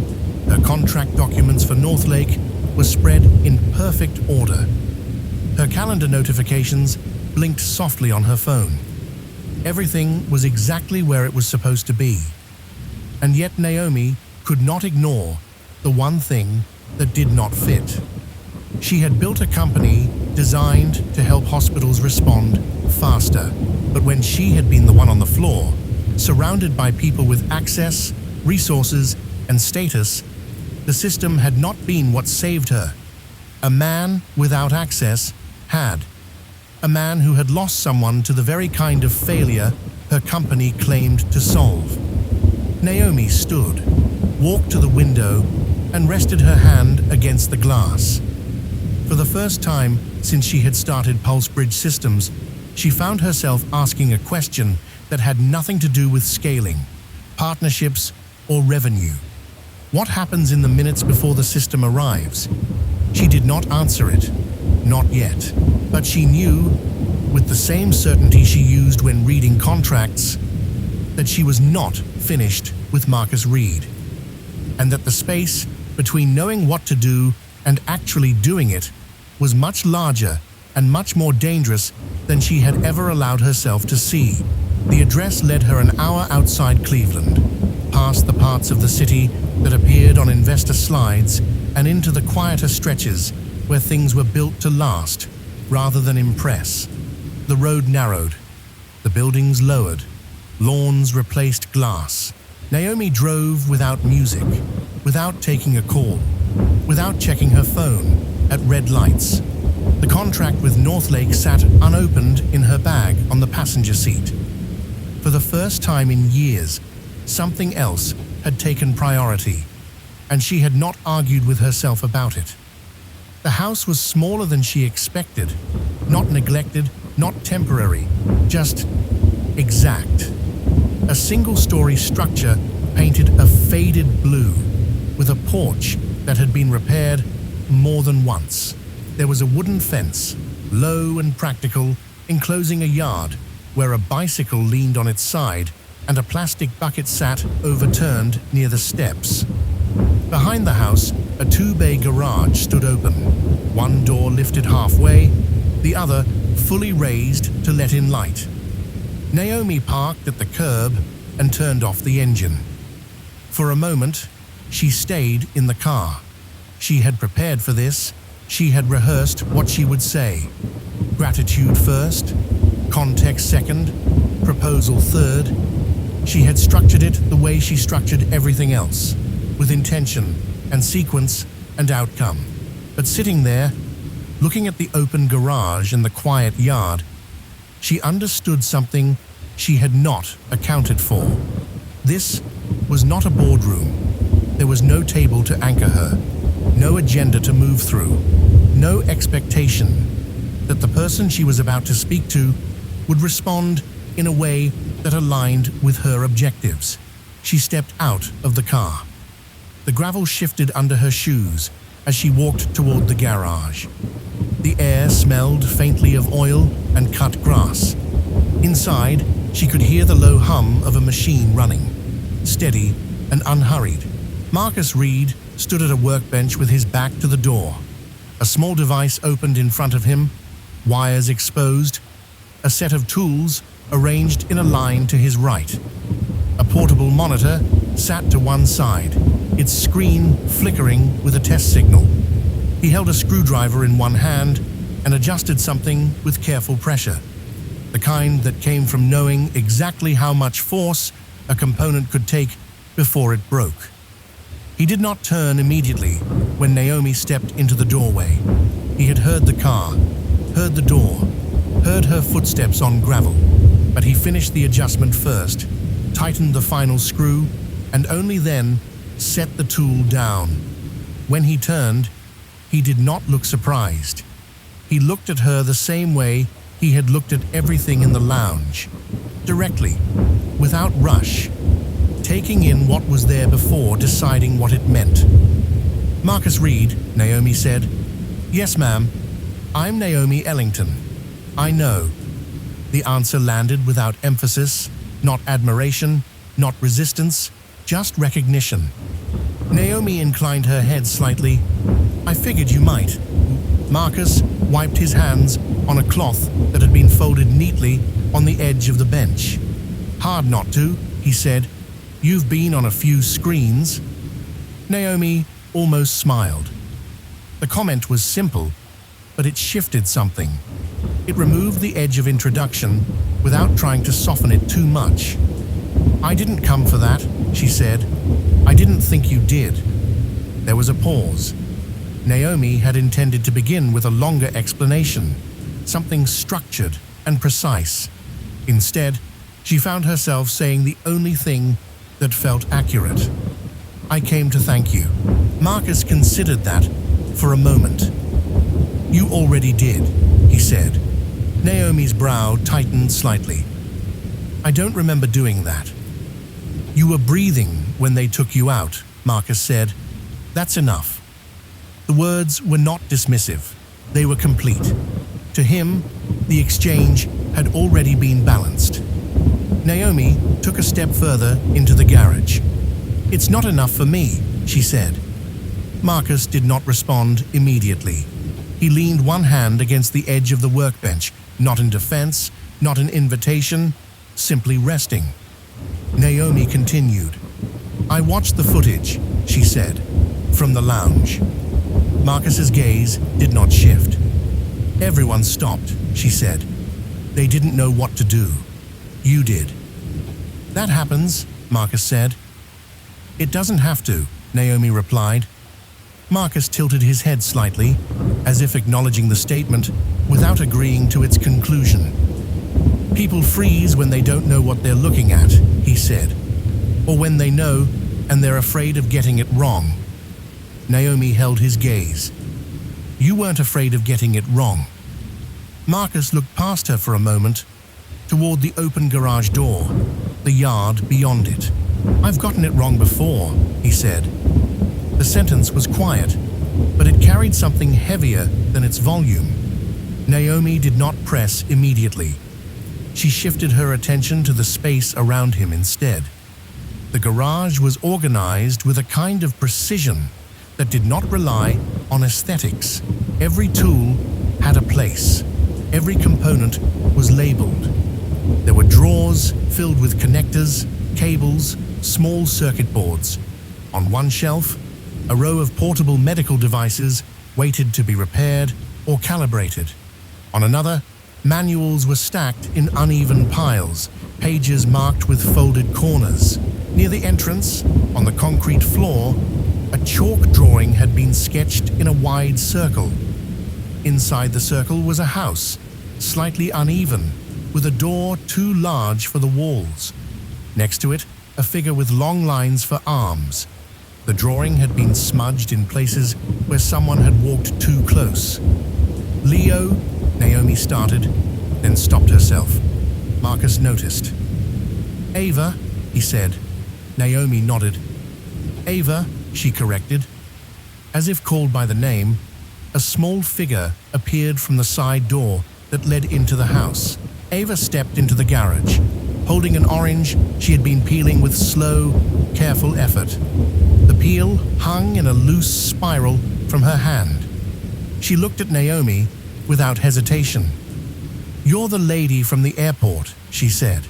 her contract documents for Northlake were spread in perfect order. Her calendar notifications blinked softly on her phone. Everything was exactly where it was supposed to be. And yet Naomi could not ignore the one thing that did not fit. She had built a company designed to help hospitals respond faster. But when she had been the one on the floor, surrounded by people with access, resources, and status, the system had not been what saved her. A man without access had. A man who had lost someone to the very kind of failure her company claimed to solve. Naomi stood, walked to the window, and rested her hand against the glass. For the first time since she had started PulseBridge Systems, she found herself asking a question that had nothing to do with scaling, partnerships, or revenue. What happens in the minutes before the system arrives? She did not answer it, not yet. But she knew, with the same certainty she used when reading contracts, that she was not finished with Marcus Reed, and that the space between knowing what to do and actually doing it was much larger and much more dangerous than she had ever allowed herself to see. The address led her an hour outside Cleveland, past the parts of the city that appeared on investor slides and into the quieter stretches where things were built to last rather than impress. The road narrowed, the buildings lowered, lawns replaced glass. Naomi drove without music, without taking a call, without checking her phone, at red lights. The contract with Northlake sat unopened in her bag on the passenger seat. For the first time in years, something else had taken priority, and she had not argued with herself about it. The house was smaller than she expected. Not neglected, not temporary, just exact. A single-story structure painted a faded blue, with a porch that had been repaired more than once. There was a wooden fence, low and practical, enclosing a yard where a bicycle leaned on its side and a plastic bucket sat overturned near the steps. Behind the house, a two-bay garage stood open, one door lifted halfway, the other fully raised to let in light. Naomi parked at the curb and turned off the engine. For a moment, she stayed in the car. She had prepared for this. She had rehearsed what she would say. Gratitude first, context second, proposal third. She had structured it the way she structured everything else, with intention and sequence and outcome. But sitting there, looking at the open garage and the quiet yard, she understood something she had not accounted for. This was not a boardroom. There was no table to anchor her, no agenda to move through, no expectation that the person she was about to speak to would respond in a way that aligned with her objectives. She stepped out of the car. The gravel shifted under her shoes as she walked toward the garage. The air smelled faintly of oil and cut grass. Inside, she could hear the low hum of a machine running, steady and unhurried. Marcus Reed stood at a workbench with his back to the door. A small device opened in front of him, wires exposed, a set of tools arranged in a line to his right. A portable monitor sat to one side, its screen flickering with a test signal. He held a screwdriver in one hand and adjusted something with careful pressure, the kind that came from knowing exactly how much force a component could take before it broke. He did not turn immediately when Naomi stepped into the doorway. He had heard the car, heard the door, heard her footsteps on gravel, but he finished the adjustment first, tightened the final screw, and only then set the tool down. When he turned, he did not look surprised. He looked at her the same way he had looked at everything in the lounge, directly, without rush, taking in what was there before deciding what it meant. "Marcus Reed," Naomi said. "Yes, ma'am. I'm Naomi Ellington. I know." The answer landed without emphasis, not admiration, not resistance, just recognition. Naomi inclined her head slightly. "I figured you might." Marcus wiped his hands on a cloth that had been folded neatly on the edge of the bench. "Hard not to," he said. "You've been on a few screens." Naomi almost smiled. The comment was simple, but it shifted something. It removed the edge of introduction without trying to soften it too much. "I didn't come for that," she said. "I didn't think you did." There was a pause. Naomi had intended to begin with a longer explanation, something structured and precise. Instead, she found herself saying the only thing that felt accurate. "I came to thank you." Marcus considered that for a moment. "You already did," he said. Naomi's brow tightened slightly. "I don't remember doing that." "You were breathing when they took you out," Marcus said. "That's enough." The words were not dismissive. They were complete. To him, the exchange had already been balanced. Naomi took a step further into the garage. "It's not enough for me," she said. Marcus did not respond immediately. He leaned one hand against the edge of the workbench, not in defense, not an invitation, simply resting. Naomi continued. "I watched the footage," she said, "from the lounge." Marcus's gaze did not shift. "Everyone stopped," she said. "They didn't know what to do. You did." "That happens," Marcus said. "It doesn't have to," Naomi replied. Marcus tilted his head slightly, as if acknowledging the statement without agreeing to its conclusion. "People freeze when they don't know what they're looking at," he said. "Or when they know and they're afraid of getting it wrong." Naomi held his gaze. You weren't afraid of getting it wrong. Marcus looked past her for a moment, toward the open garage door, the yard beyond it. I've gotten it wrong before, he said. The sentence was quiet, but it carried something heavier than its volume. Naomi did not press immediately. She shifted her attention to the space around him instead. The garage was organized with a kind of precision that did not rely on aesthetics. Every tool had a place. Every component was labeled. There were drawers filled with connectors, cables, small circuit boards. On one shelf, a row of portable medical devices waited to be repaired or calibrated. On another, manuals were stacked in uneven piles, pages marked with folded corners. Near the entrance, on the concrete floor, a chalk drawing had been sketched in a wide circle. Inside the circle was a house, slightly uneven, with a door too large for the walls. Next to it, a figure with long lines for arms. The drawing had been smudged in places where someone had walked too close. Leo, Naomi started, then stopped herself. Marcus noticed. Ava, he said. Naomi nodded. Ava, she corrected. As if called by the name, a small figure appeared from the side door that led into the house. Ava stepped into the garage, holding an orange she had been peeling with slow, careful effort. The peel hung in a loose spiral from her hand. She looked at Naomi without hesitation. You're the lady from the airport, she said.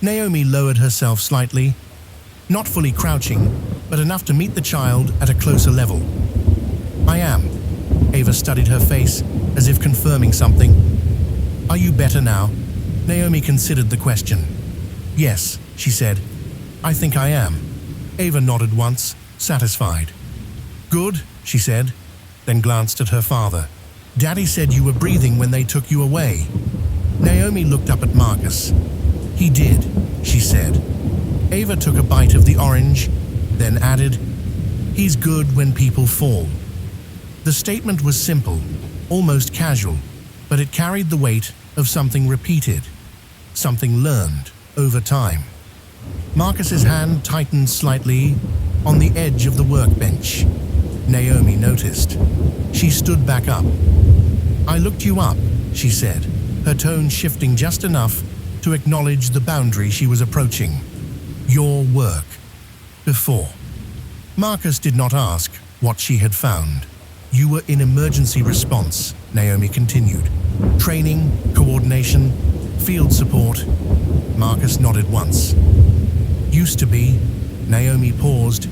Naomi lowered herself slightly, not fully crouching, but enough to meet the child at a closer level. I am. Ava studied her face as if confirming something. Are you better now? Naomi considered the question. Yes, she said. I think I am. Ava nodded once, satisfied. Good, she said, then glanced at her father. Daddy said you were breathing when they took you away. Naomi looked up at Marcus. He did, she said. Ava took a bite of the orange, then added, He's good when people fall. The statement was simple, almost casual, but it carried the weight of something repeated, something learned over time. Marcus's hand tightened slightly on the edge of the workbench. Naomi noticed. She stood back up. I looked you up, she said, her tone shifting just enough to acknowledge the boundary she was approaching. Your work. Before. Marcus did not ask what she had found. You were in emergency response, Naomi continued. Training, coordination, field support. Marcus nodded once. Used to be. Naomi paused.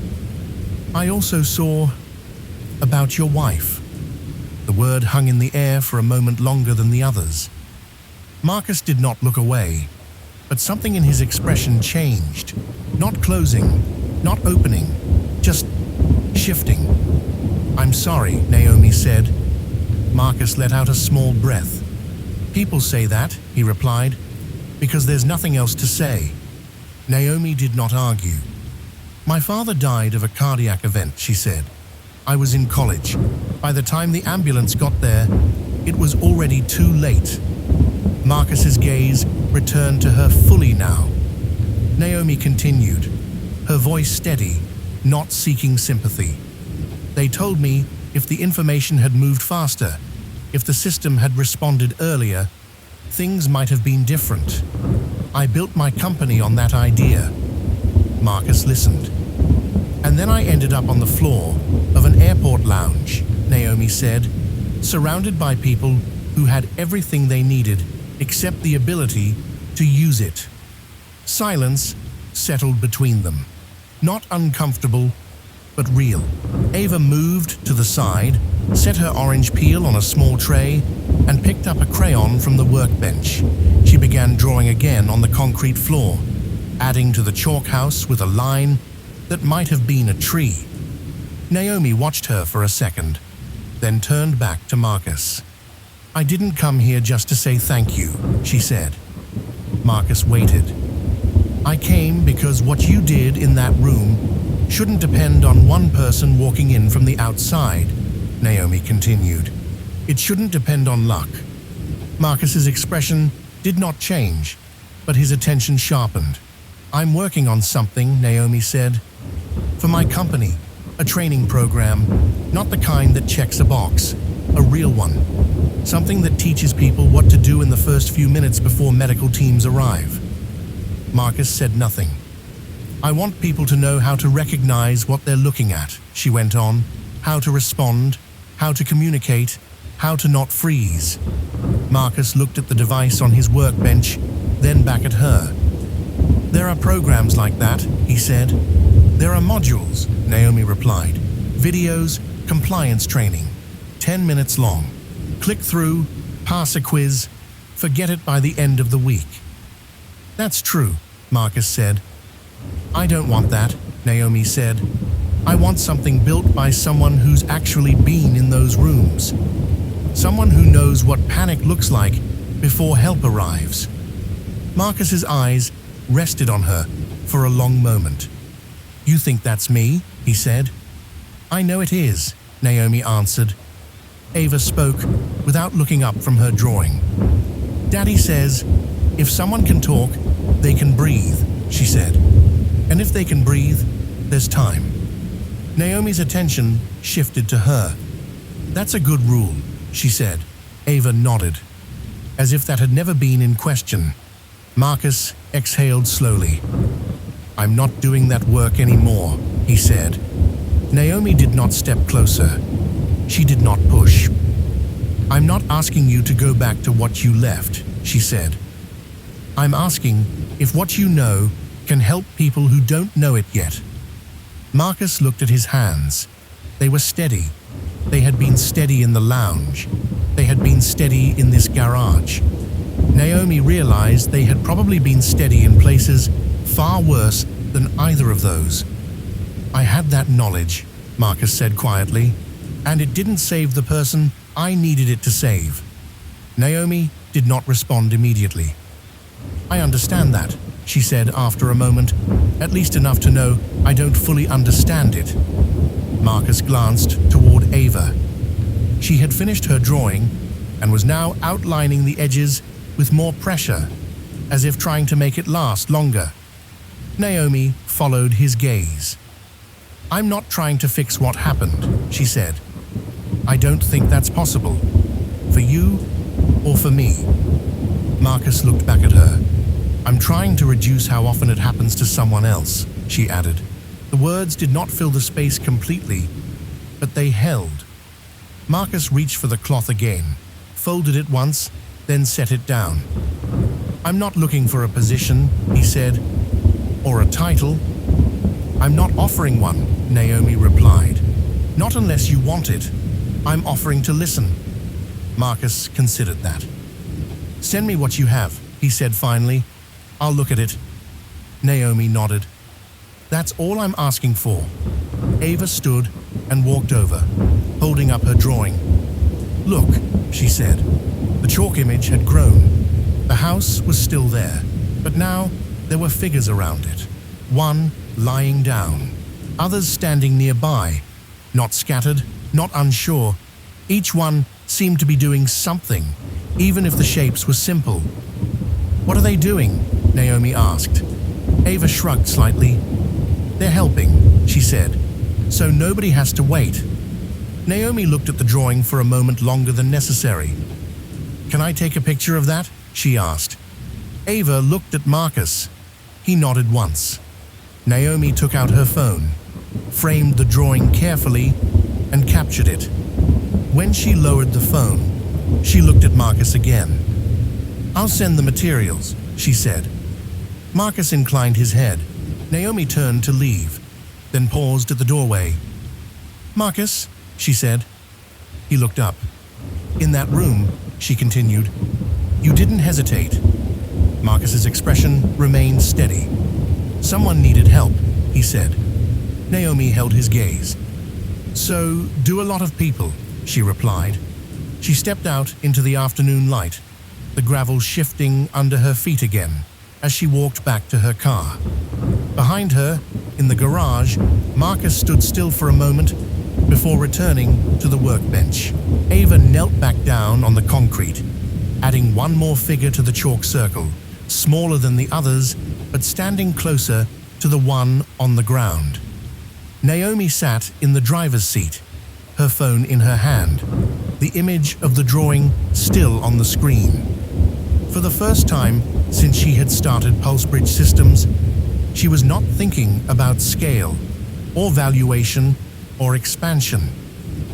I also saw about your wife. The word hung in the air for a moment longer than the others. Marcus did not look away, but something in his expression changed. Not closing, not opening, just shifting. I'm sorry, Naomi said. Marcus let out a small breath. People say that, he replied, because there's nothing else to say. Naomi did not argue. My father died of a cardiac event, she said. I was in college. By the time the ambulance got there, it was already too late. Marcus's gaze returned to her fully now. Naomi continued, her voice steady, not seeking sympathy. They told me if the information had moved faster, if the system had responded earlier, things might have been different. I built my company on that idea. Marcus listened. And then I ended up on the floor of an airport lounge, Naomi said, surrounded by people who had everything they needed except the ability to use it. Silence settled between them. Not uncomfortable, but real. Ava moved to the side, set her orange peel on a small tray, and picked up a crayon from the workbench. She began drawing again on the concrete floor, adding to the chalk house with a line that might have been a tree. Naomi watched her for a second, then turned back to Marcus. I didn't come here just to say thank you, she said. Marcus waited. I came because what you did in that room shouldn't depend on one person walking in from the outside. Naomi continued. It shouldn't depend on luck. Marcus's expression did not change, but his attention sharpened. I'm working on something, Naomi said. For my company, a training program, not the kind that checks a box, a real one. Something that teaches people what to do in the first few minutes before medical teams arrive. Marcus said nothing. I want people to know how to recognize what they're looking at, she went on, how to respond, how to communicate, how to not freeze. Marcus looked at the device on his workbench, then back at her. There are programs like that, he said. There are modules, Naomi replied. Videos, compliance training, 10 minutes long. Click through, pass a quiz, forget it by the end of the week. That's true, Marcus said. I don't want that, Naomi said. I want something built by someone who's actually been in those rooms. Someone who knows what panic looks like before help arrives. Marcus's eyes rested on her for a long moment. You think that's me? He said. I know it is, Naomi answered. Ava spoke without looking up from her drawing. Daddy says, if someone can talk, they can breathe, she said. And if they can breathe, there's time. Naomi's attention shifted to her. That's a good rule, she said. Ava nodded, as if that had never been in question. Marcus exhaled slowly. I'm not doing that work anymore, he said. Naomi did not step closer. She did not push. I'm not asking you to go back to what you left, she said. I'm asking if what you know can help people who don't know it yet. Marcus looked at his hands. They were steady. They had been steady in the lounge. They had been steady in this garage. Naomi realized they had probably been steady in places far worse than either of those. I had that knowledge, Marcus said quietly, and it didn't save the person I needed it to save. Naomi did not respond immediately. I understand that, she said after a moment, at least enough to know I don't fully understand it. Marcus glanced toward Ava. She had finished her drawing and was now outlining the edges with more pressure, as if trying to make it last longer. Naomi followed his gaze. I'm not trying to fix what happened, she said. I don't think that's possible. For you or for me. Marcus looked back at her. I'm trying to reduce how often it happens to someone else, she added. The words did not fill the space completely, but they held. Marcus reached for the cloth again, folded it once, then set it down. I'm not looking for a position, he said, or a title. I'm not offering one, Naomi replied. Not unless you want it. I'm offering to listen. Marcus considered that. Send me what you have, he said finally. I'll look at it. Naomi nodded. That's all I'm asking for. Ava stood and walked over, holding up her drawing. Look, she said. The chalk image had grown. The house was still there, but now there were figures around it. One lying down, others standing nearby, not scattered, not unsure. Each one seemed to be doing something, even if the shapes were simple. What are they doing? Naomi asked. Ava shrugged slightly. They're helping, she said, so nobody has to wait. Naomi looked at the drawing for a moment longer than necessary. Can I take a picture of that? She asked. Ava looked at Marcus. He nodded once. Naomi took out her phone, framed the drawing carefully, and captured it. When she lowered the phone, she looked at Marcus again. I'll send the materials, she said. Marcus inclined his head. Naomi turned to leave, then paused at the doorway. Marcus, she said. He looked up. In that room, she continued, you didn't hesitate. Marcus's expression remained steady. Someone needed help, he said. Naomi held his gaze. So, do a lot of people, she replied. She stepped out into the afternoon light, the gravel shifting under her feet again as she walked back to her car. Behind her, in the garage, Marcus stood still for a moment Before returning to the workbench, Ava knelt back down on the concrete, adding one more figure to the chalk circle, smaller than the others, but standing closer to the one on the ground. Naomi sat in the driver's seat, her phone in her hand, the image of the drawing still on the screen. For the first time since she had started Pulsebridge Systems, she was not thinking about scale, or valuation, or expansion.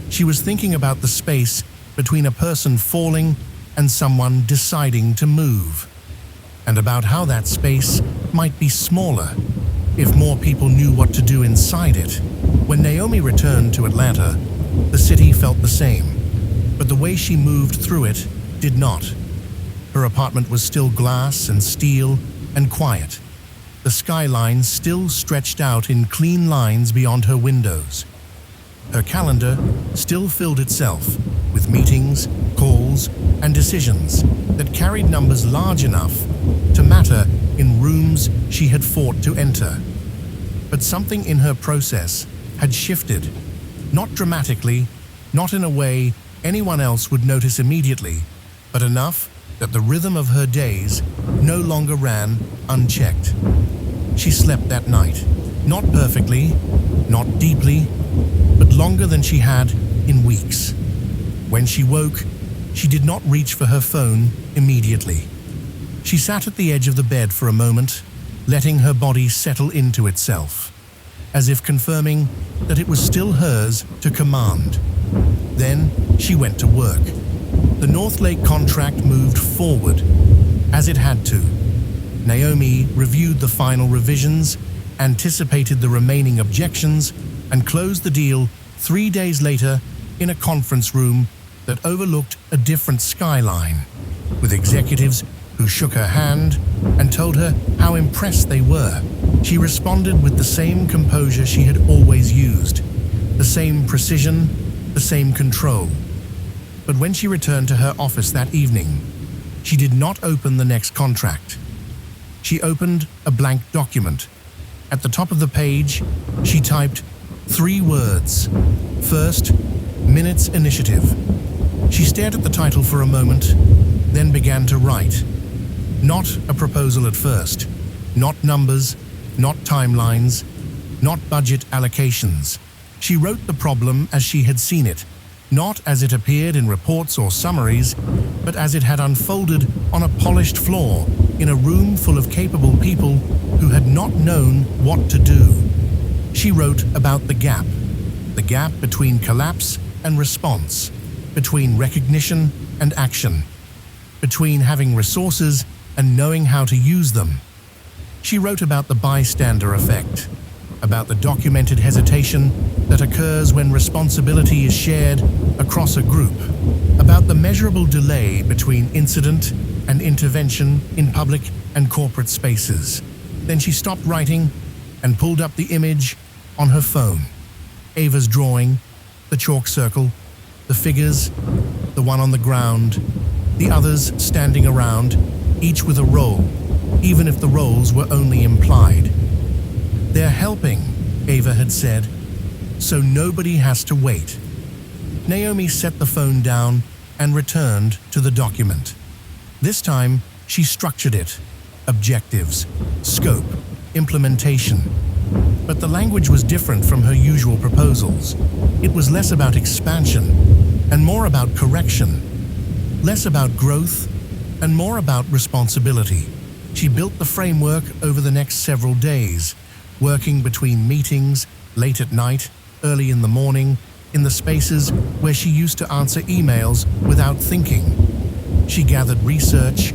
She was thinking about the space between a person falling and someone deciding to move, and about how that space might be smaller if more people knew what to do inside it. When Naomi returned to Atlanta, the city felt the same, but the way she moved through it did not. Her apartment was still glass and steel and quiet. The skyline still stretched out in clean lines beyond her windows. Her calendar still filled itself with meetings, calls, and decisions that carried numbers large enough to matter in rooms she had fought to enter. But something in her process had shifted, not dramatically, not in a way anyone else would notice immediately, but enough that the rhythm of her days no longer ran unchecked. She slept that night, not perfectly, not deeply, but longer than she had in weeks. When she woke, she did not reach for her phone immediately. She sat at the edge of the bed for a moment, letting her body settle into itself, as if confirming that it was still hers to command. Then she went to work. The North Lake contract moved forward, as it had to. Naomi reviewed the final revisions, anticipated the remaining objections, and closed the deal 3 days later in a conference room that overlooked a different skyline, with executives who shook her hand and told her how impressed they were. She responded with the same composure she had always used, the same precision, the same control. But when she returned to her office that evening, she did not open the next contract. She opened a blank document. At the top of the page, she typed 3 words. First, Minutes Initiative. She stared at the title for a moment, then began to write. Not a proposal at first, not numbers, not timelines, not budget allocations. She wrote the problem as she had seen it, not as it appeared in reports or summaries, but as it had unfolded on a polished floor in a room full of capable people who had not known what to do. She wrote about the gap between collapse and response, between recognition and action, between having resources and knowing how to use them. She wrote about the bystander effect, about the documented hesitation that occurs when responsibility is shared across a group, about the measurable delay between incident and intervention in public and corporate spaces. Then she stopped writing and pulled up the image on her phone. Ava's drawing, the chalk circle, the figures, the one on the ground, the others standing around, each with a role, even if the roles were only implied. They're helping, Ava had said, so nobody has to wait. Naomi set the phone down and returned to the document. This time, she structured it. Objectives, scope, implementation. But the language was different from her usual proposals. It was less about expansion and more about correction. Less about growth and more about responsibility. She built the framework over the next several days, working between meetings, late at night, early in the morning, in the spaces where she used to answer emails without thinking. She gathered research,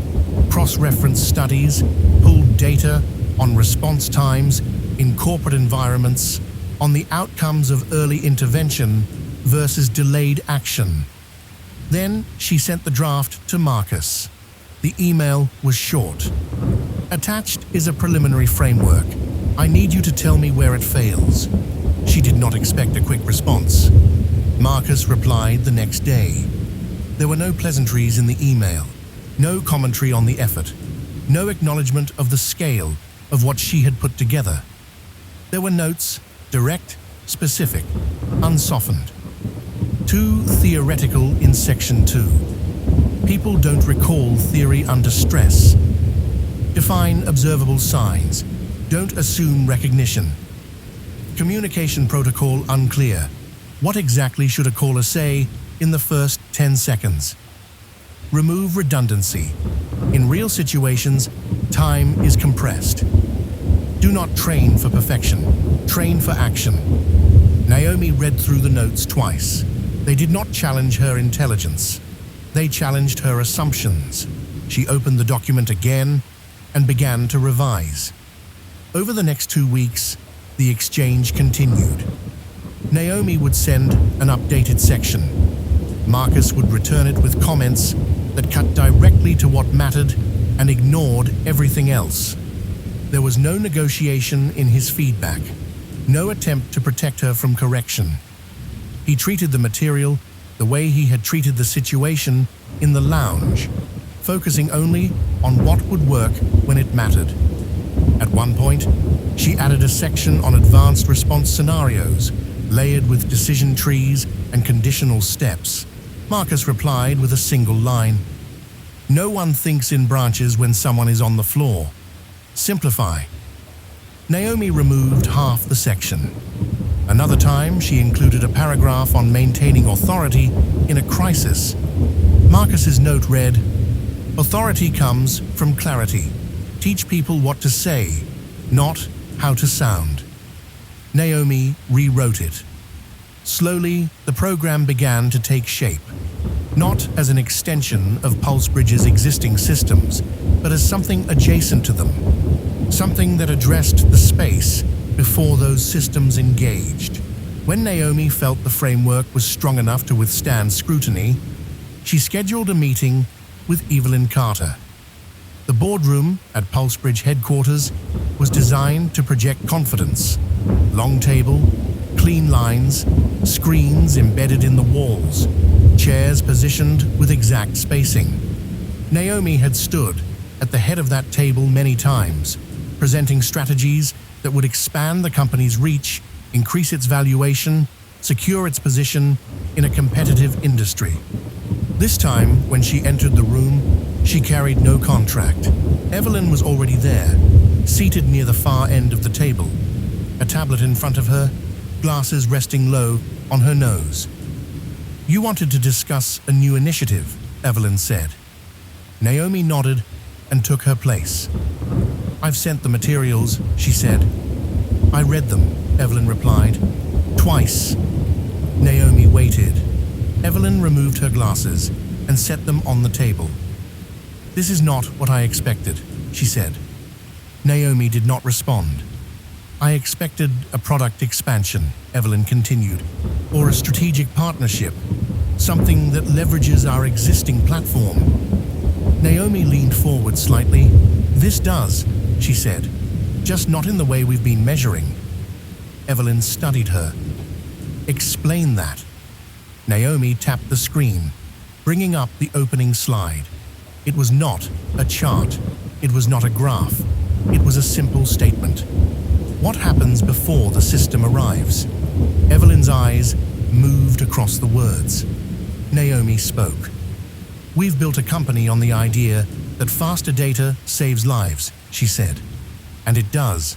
cross-referenced studies, pulled data on response times in corporate environments, on the outcomes of early intervention versus delayed action. Then she sent the draft to Marcus. The email was short. Attached is a preliminary framework. I need you to tell me where it fails. She did not expect a quick response. Marcus replied the next day. There were no pleasantries in the email, no commentary on the effort, no acknowledgement of the scale of what she had put together. There were notes, direct specific, unsoftened. Too theoretical in Section 2. People don't recall theory under stress. Define observable signs. Don't assume recognition. Communication protocol unclear. What exactly should a caller say in the first 10 seconds? Remove redundancy. In real situations, time is compressed. Do not train for perfection. Train for action. Naomi read through the notes twice. They did not challenge her intelligence. They challenged her assumptions. She opened the document again and began to revise. Over the next 2 weeks, the exchange continued. Naomi would send an updated section. Marcus would return it with comments that cut directly to what mattered and ignored everything else. There was no negotiation in his feedback, no attempt to protect her from correction. He treated the material the way he had treated the situation in the lounge, focusing only on what would work when it mattered. At one point, she added a section on advanced response scenarios, layered with decision trees and conditional steps. Marcus replied with a single line. No one thinks in branches when someone is on the floor. Simplify. Naomi removed half the section. Another time, she included a paragraph on maintaining authority in a crisis. Marcus's note read, "Authority comes from clarity. Teach people what to say, not how to sound." Naomi rewrote it. Slowly, the program began to take shape, not as an extension of PulseBridge's existing systems, but as something adjacent to them, something that addressed the space before those systems engaged. When Naomi felt the framework was strong enough to withstand scrutiny, she scheduled a meeting with Evelyn Carter. The boardroom at PulseBridge headquarters was designed to project confidence. Long table, clean lines, screens embedded in the walls, chairs positioned with exact spacing. Naomi had stood at the head of that table many times, presenting strategies that would expand the company's reach, increase its valuation, secure its position in a competitive industry. This time, when she entered the room, she carried no contract. Evelyn was already there, seated near the far end of the table, a tablet in front of her, glasses resting low on her nose. "You wanted to discuss a new initiative," Evelyn said. Naomi nodded and took her place. "I've sent the materials," she said. "I read them," Evelyn replied. "Twice." Naomi waited. Evelyn removed her glasses and set them on the table. "This is not what I expected," she said. Naomi did not respond. "I expected a product expansion," Evelyn continued, "or a strategic partnership, something that leverages our existing platform." Naomi leaned forward slightly. "This does," she said, "just not in the way we've been measuring." Evelyn studied her. "Explain that." Naomi tapped the screen, bringing up the opening slide. It was not a chart. It was not a graph. It was a simple statement. What happens before the system arrives? Evelyn's eyes moved across the words. Naomi spoke. "We've built a company on the idea that faster data saves lives," she said. "And it does.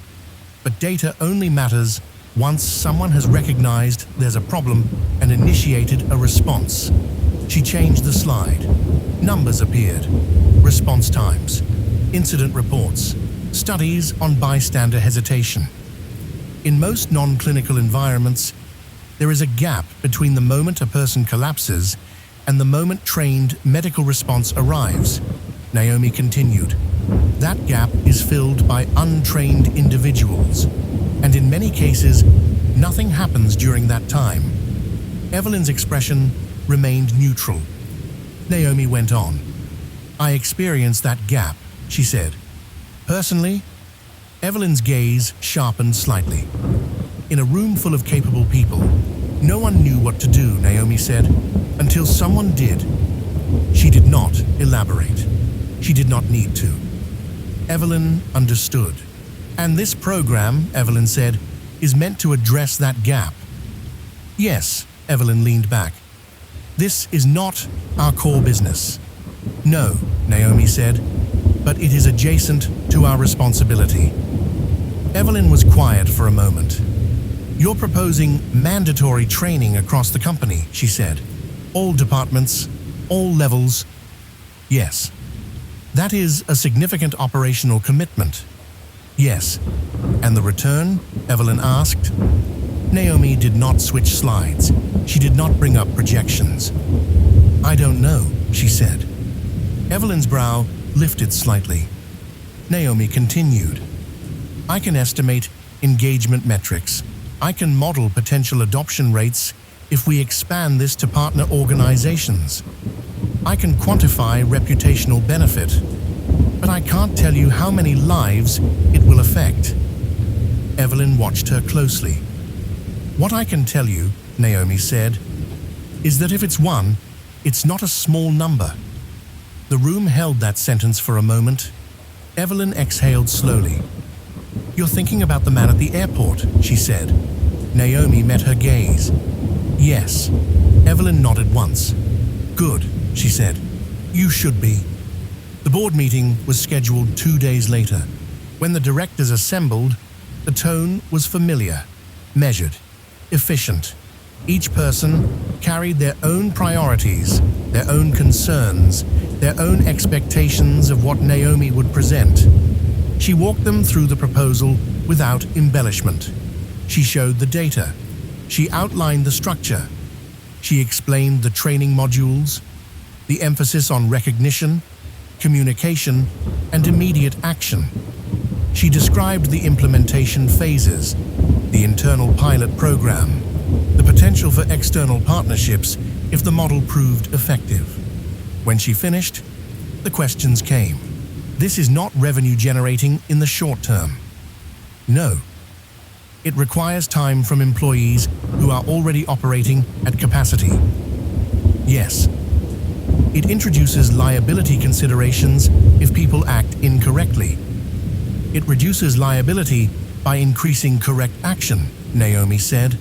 But data only matters once someone has recognized there's a problem and initiated a response." She changed the slide. Numbers appeared. Response times, incident reports, studies on bystander hesitation. In most non-clinical environments, there is a gap between the moment a person collapses and the moment trained medical response arrives. Naomi continued. That gap is filled by untrained individuals, and in many cases, nothing happens during that time. Evelyn's expression remained neutral. Naomi went on. "I experienced that gap," she said. "Personally." Evelyn's gaze sharpened slightly. "In a room full of capable people, no one knew what to do," Naomi said, "until someone did." She did not elaborate. She did not need to. Evelyn understood. "And this program," Evelyn said, is meant to address that gap. Yes, Evelyn leaned back. This is not our core business. No, Naomi said, but it is adjacent to our responsibility. Evelyn was quiet for a moment. You're proposing mandatory training across the company, she said. All departments, all levels. Yes. That is a significant operational commitment. Yes. And the return? Evelyn asked. Naomi did not switch slides. She did not bring up projections. I don't know, she said. Evelyn's brow lifted slightly. Naomi continued. I can estimate engagement metrics. I can model potential adoption rates if we expand this to partner organizations. I can quantify reputational benefit, but I can't tell you how many lives it will affect. Evelyn watched her closely. What I can tell you, Naomi said, is that if it's one, it's not a small number. The room held that sentence for a moment. Evelyn exhaled slowly. You're thinking about the man at the airport, she said. Naomi met her gaze. Yes. Evelyn nodded once. Good, she said. You should be. The board meeting was scheduled 2 days later. When the directors assembled, the tone was familiar, measured, efficient. Each person carried their own priorities, their own concerns, their own expectations of what Naomi would present. She walked them through the proposal without embellishment. She showed the data. She outlined the structure. She explained the training modules, the emphasis on recognition, communication, and immediate action. She described the implementation phases, the internal pilot program, the potential for external partnerships if the model proved effective. When she finished, the questions came. This is not revenue generating in the short term. No. It requires time from employees who are already operating at capacity. Yes. It introduces liability considerations if people act incorrectly. It reduces liability by increasing correct action, Naomi said.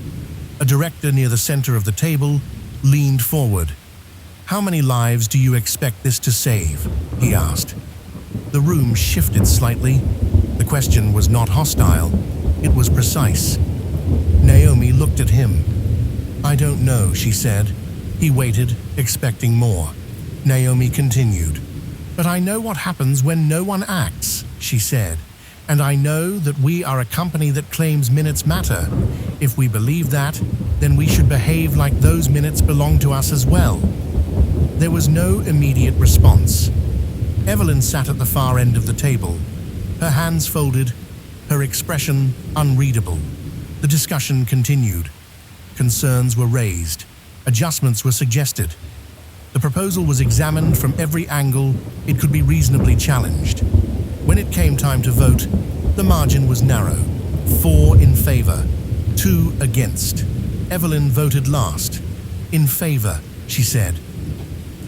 A director near the center of the table leaned forward. How many lives do you expect this to save? He asked. The room shifted slightly. The question was not hostile. It was precise. Naomi looked at him. I don't know, she said. He waited, expecting more. Naomi continued. But I know what happens when no one acts, she said. And I know that we are a company that claims minutes matter. If we believe that, then we should behave like those minutes belong to us as well. There was no immediate response. Evelyn sat at the far end of the table, her hands folded, her expression unreadable. The discussion continued. Concerns were raised. Adjustments were suggested. The proposal was examined from every angle it could be reasonably challenged. When it came time to vote, the margin was narrow. 4 in favor, 2 against. Evelyn voted last. In favor, she said.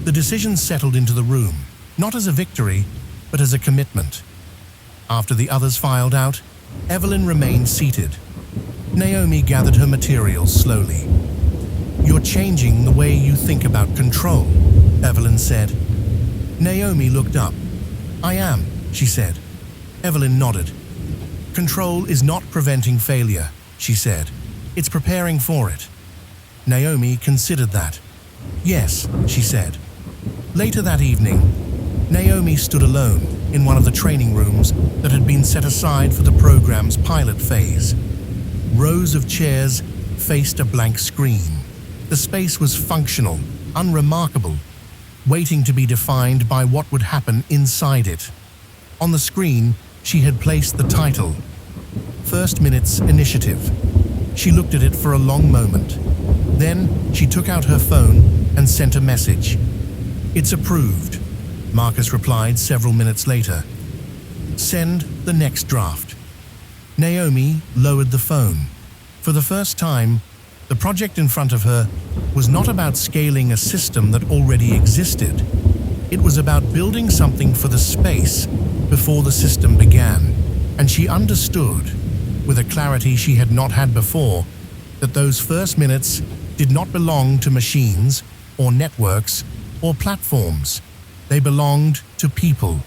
The decision settled into the room, not as a victory, but as a commitment. After the others filed out, Evelyn remained seated. Naomi gathered her materials slowly. You're changing the way you think about control, Evelyn said. Naomi looked up. I am, she said. Evelyn nodded. Control is not preventing failure, she said. It's preparing for it. Naomi considered that. Yes, she said. Later that evening, Naomi stood alone in one of the training rooms that had been set aside for the program's pilot phase. Rows of chairs faced a blank screen. The space was functional, unremarkable, waiting to be defined by what would happen inside it. On the screen, she had placed the title, First Minute's Initiative. She looked at it for a long moment. Then she took out her phone and sent a message. It's approved, Marcus replied several minutes later. Send the next draft. Naomi lowered the phone. For the first time, the project in front of her was not about scaling a system that already existed. It was about building something for the space before the system began, and she understood. with a clarity she had not had before, that those first minutes did not belong to machines or networks or platforms. They belonged to people.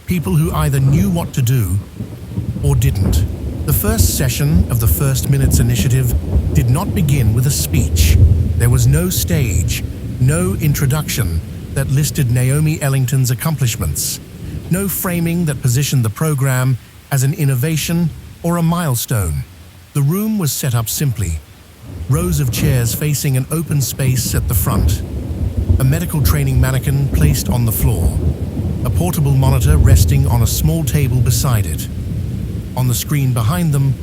People who either knew what to do or didn't. The first session of the First Minutes Initiative did not begin with a speech. There was no stage, no introduction that listed Naomi Ellington's accomplishments, no framing that positioned the program as an innovation or a milestone. The room was set up simply. Rows of chairs facing an open space at the front. A medical training mannequin placed on the floor. A portable monitor resting on a small table beside it. On the screen behind them,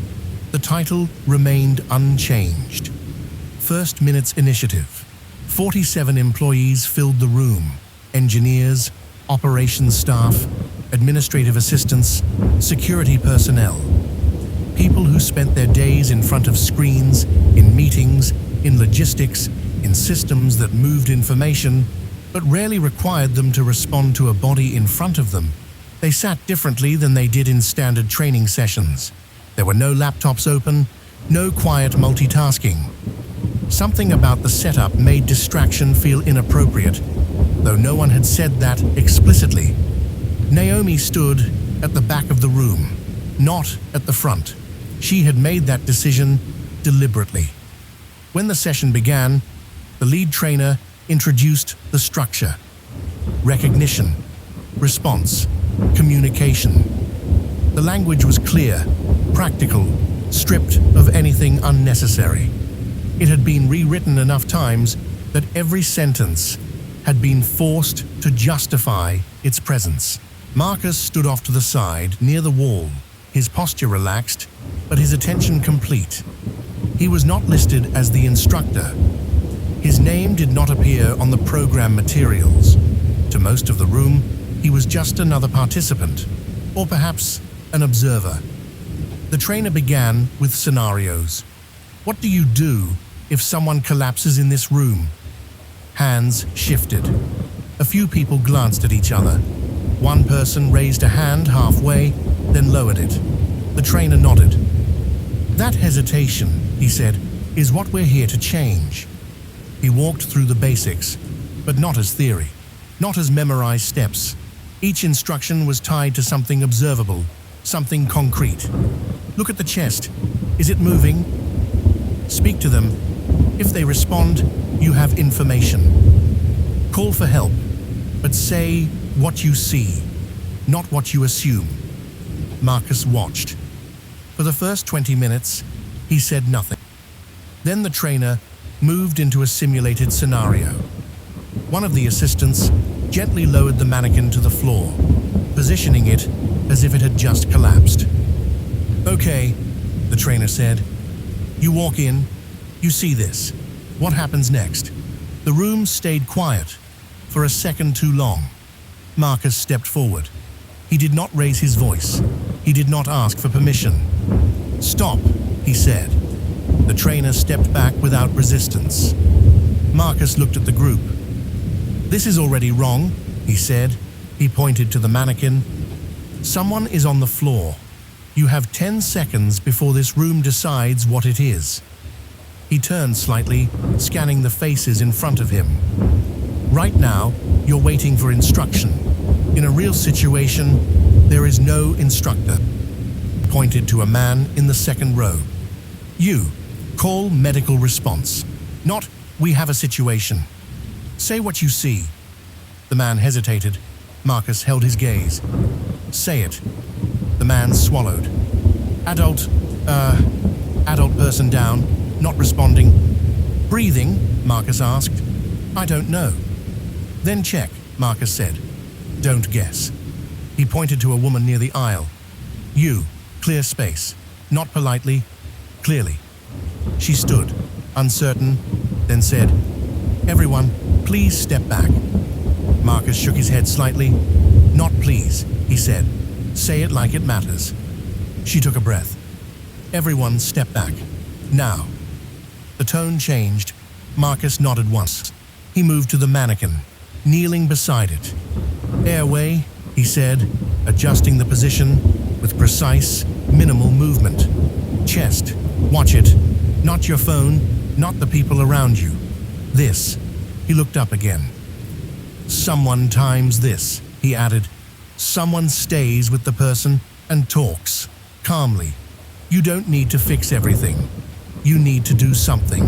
the title remained unchanged. First Minutes Initiative. 47 employees filled the room. Engineers, operations staff, administrative assistants, security personnel. People who spent their days in front of screens, in meetings, in logistics, in systems that moved information, but rarely required them to respond to a body in front of them. They sat differently than they did in standard training sessions. There were no laptops open, no quiet multitasking. Something about the setup made distraction feel inappropriate, though no one had said that explicitly. Naomi stood at the back of the room, not at the front. She had made that decision deliberately. When the session began, the lead trainer introduced the structure. Recognition, response, communication. The language was clear, practical, stripped of anything unnecessary. It had been rewritten enough times that every sentence had been forced to justify its presence. Marcus stood off to the side, near the wall, his posture relaxed, but his attention complete. He was not listed as the instructor. His name did not appear on the program materials. To most of the room, he was just another participant, or perhaps an observer. The trainer began with scenarios. What do you do if someone collapses in this room? Hands shifted. A few people glanced at each other. One person raised a hand halfway, then lowered it. The trainer nodded. That hesitation, he said, is what we're here to change. He walked through the basics, but not as theory, not as memorized steps. Each instruction was tied to something observable, something concrete. Look at the chest. Is it moving? Speak to them. If they respond, you have information. Call for help, but say what you see, not what you assume. Marcus watched. For the first 20 minutes, he said nothing. Then the trainer moved into a simulated scenario. One of the assistants gently lowered the mannequin to the floor, positioning it as if it had just collapsed. Okay, the trainer said. You walk in, you see this. What happens next? The room stayed quiet for a second too long. Marcus stepped forward. He did not raise his voice. He did not ask for permission. Stop, he said. The trainer stepped back without resistance. Marcus looked at the group. This is already wrong, he said. He pointed to the mannequin. Someone is on the floor. You have 10 seconds before this room decides what it is. He turned slightly, scanning the faces in front of him. Right now, you're waiting for instruction. In a real situation, there is no instructor. He pointed to a man in the second row. You, call medical response. Not, we have a situation. Say what you see. The man hesitated. Marcus held his gaze. Say it. The man swallowed. Adult person down, not responding. Breathing, Marcus asked. I don't know. Then check, Marcus said. Don't guess. He pointed to a woman near the aisle. You, clear space. Not politely, clearly. She stood, uncertain, then said, Everyone, please step back. Marcus shook his head slightly. Not please, he said. Say it like it matters. She took a breath. Everyone step back. Now. The tone changed. Marcus nodded once. He moved to the mannequin, kneeling beside it. Airway, he said, adjusting the position with precise, minimal movement. chest. Watch it. Not your phone, not the people around you. This. He looked up again. Someone times this, he added. Someone stays with the person and talks, calmly. You don't need to fix everything. You need to do something.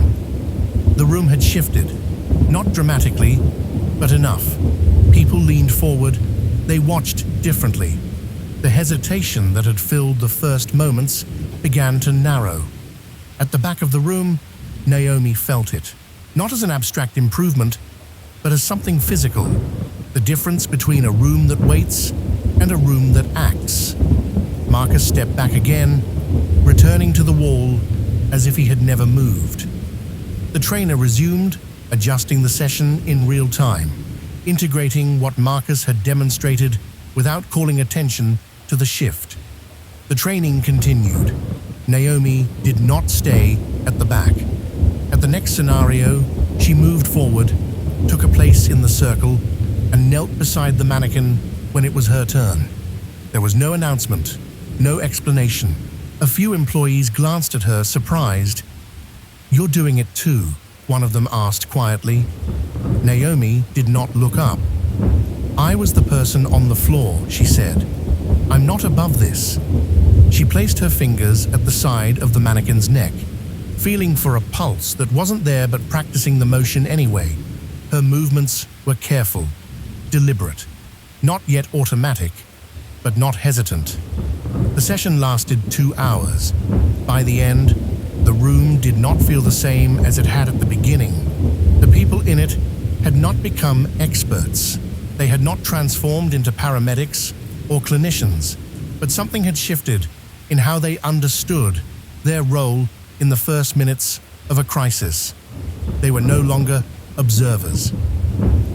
The room had shifted, not dramatically, but enough. People leaned forward. They watched differently. The hesitation that had filled the first moments began to narrow. At the back of the room, Naomi felt it, not as an abstract improvement, but as something physical, the difference between a room that waits and a room that acts. Marcus stepped back again, returning to the wall as if he had never moved. The trainer resumed, adjusting the session in real time, integrating what Marcus had demonstrated without calling attention to the shift. The training continued. Naomi did not stay at the back. At the next scenario, she moved forward, took a place in the circle, and knelt beside the mannequin when it was her turn. There was no announcement, no explanation. A few employees glanced at her, surprised. "You're doing it too," one of them asked quietly. Naomi did not look up. "I was the person on the floor," she said. "I'm not above this." She placed her fingers at the side of the mannequin's neck, feeling for a pulse that wasn't there but practicing the motion anyway. Her movements were careful, deliberate, not yet automatic, but not hesitant. The session lasted 2 hours. By the end, the room did not feel the same as it had at the beginning. The people in it had not become experts. They had not transformed into paramedics or clinicians, but something had shifted in how they understood their role in the first minutes of a crisis. They were no longer observers.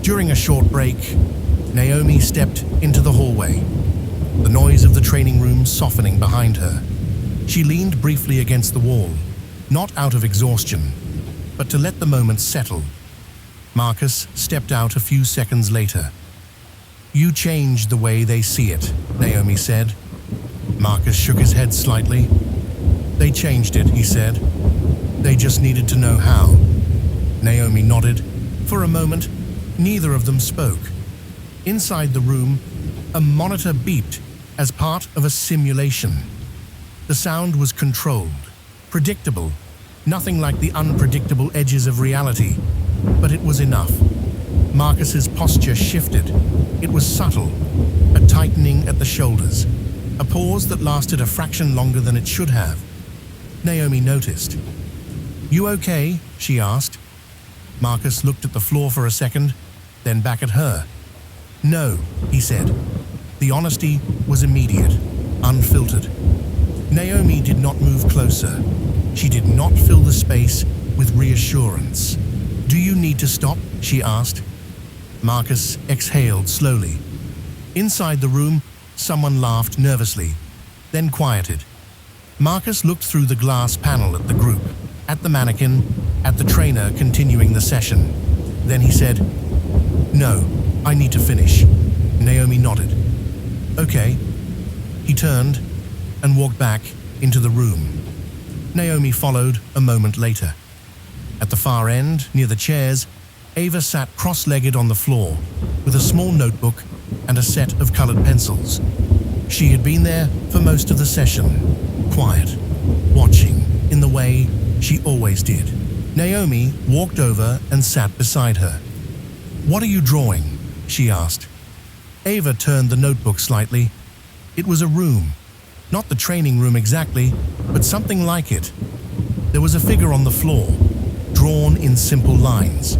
During a short break, Naomi stepped into the hallway, the noise of the training room softening behind her. She leaned briefly against the wall, not out of exhaustion, but to let the moment settle. Marcus stepped out a few seconds later. "You changed the way they see it," Naomi said. Marcus shook his head slightly. "They changed it," he said. "They just needed to know how." Naomi nodded. For a moment, neither of them spoke. Inside the room, a monitor beeped as part of a simulation. The sound was controlled, predictable, nothing like the unpredictable edges of reality, but it was enough. Marcus's posture shifted. It was subtle, a tightening at the shoulders, a pause that lasted a fraction longer than it should have. Naomi noticed. "You okay?" she asked. Marcus looked at the floor for a second, then back at her. "No," he said. The honesty was immediate, unfiltered. Naomi did not move closer. She did not fill the space with reassurance. "Do you need to stop?" she asked. Marcus exhaled slowly. Inside the room, someone laughed nervously, then quieted. Marcus looked through the glass panel at the group, at the mannequin, at the trainer continuing the session. Then he said, "No, I need to finish." Naomi nodded. "Okay." He turned and walked back into the room. Naomi followed a moment later. At the far end, near the chairs, Ava sat cross-legged on the floor with a small notebook and a set of colored pencils. She had been there for most of the session, quiet, watching in the way she always did. Naomi walked over and sat beside her. "What are you drawing?" she asked. Ava turned the notebook slightly. It was a room, not the training room exactly, but something like it. There was a figure on the floor, drawn in simple lines.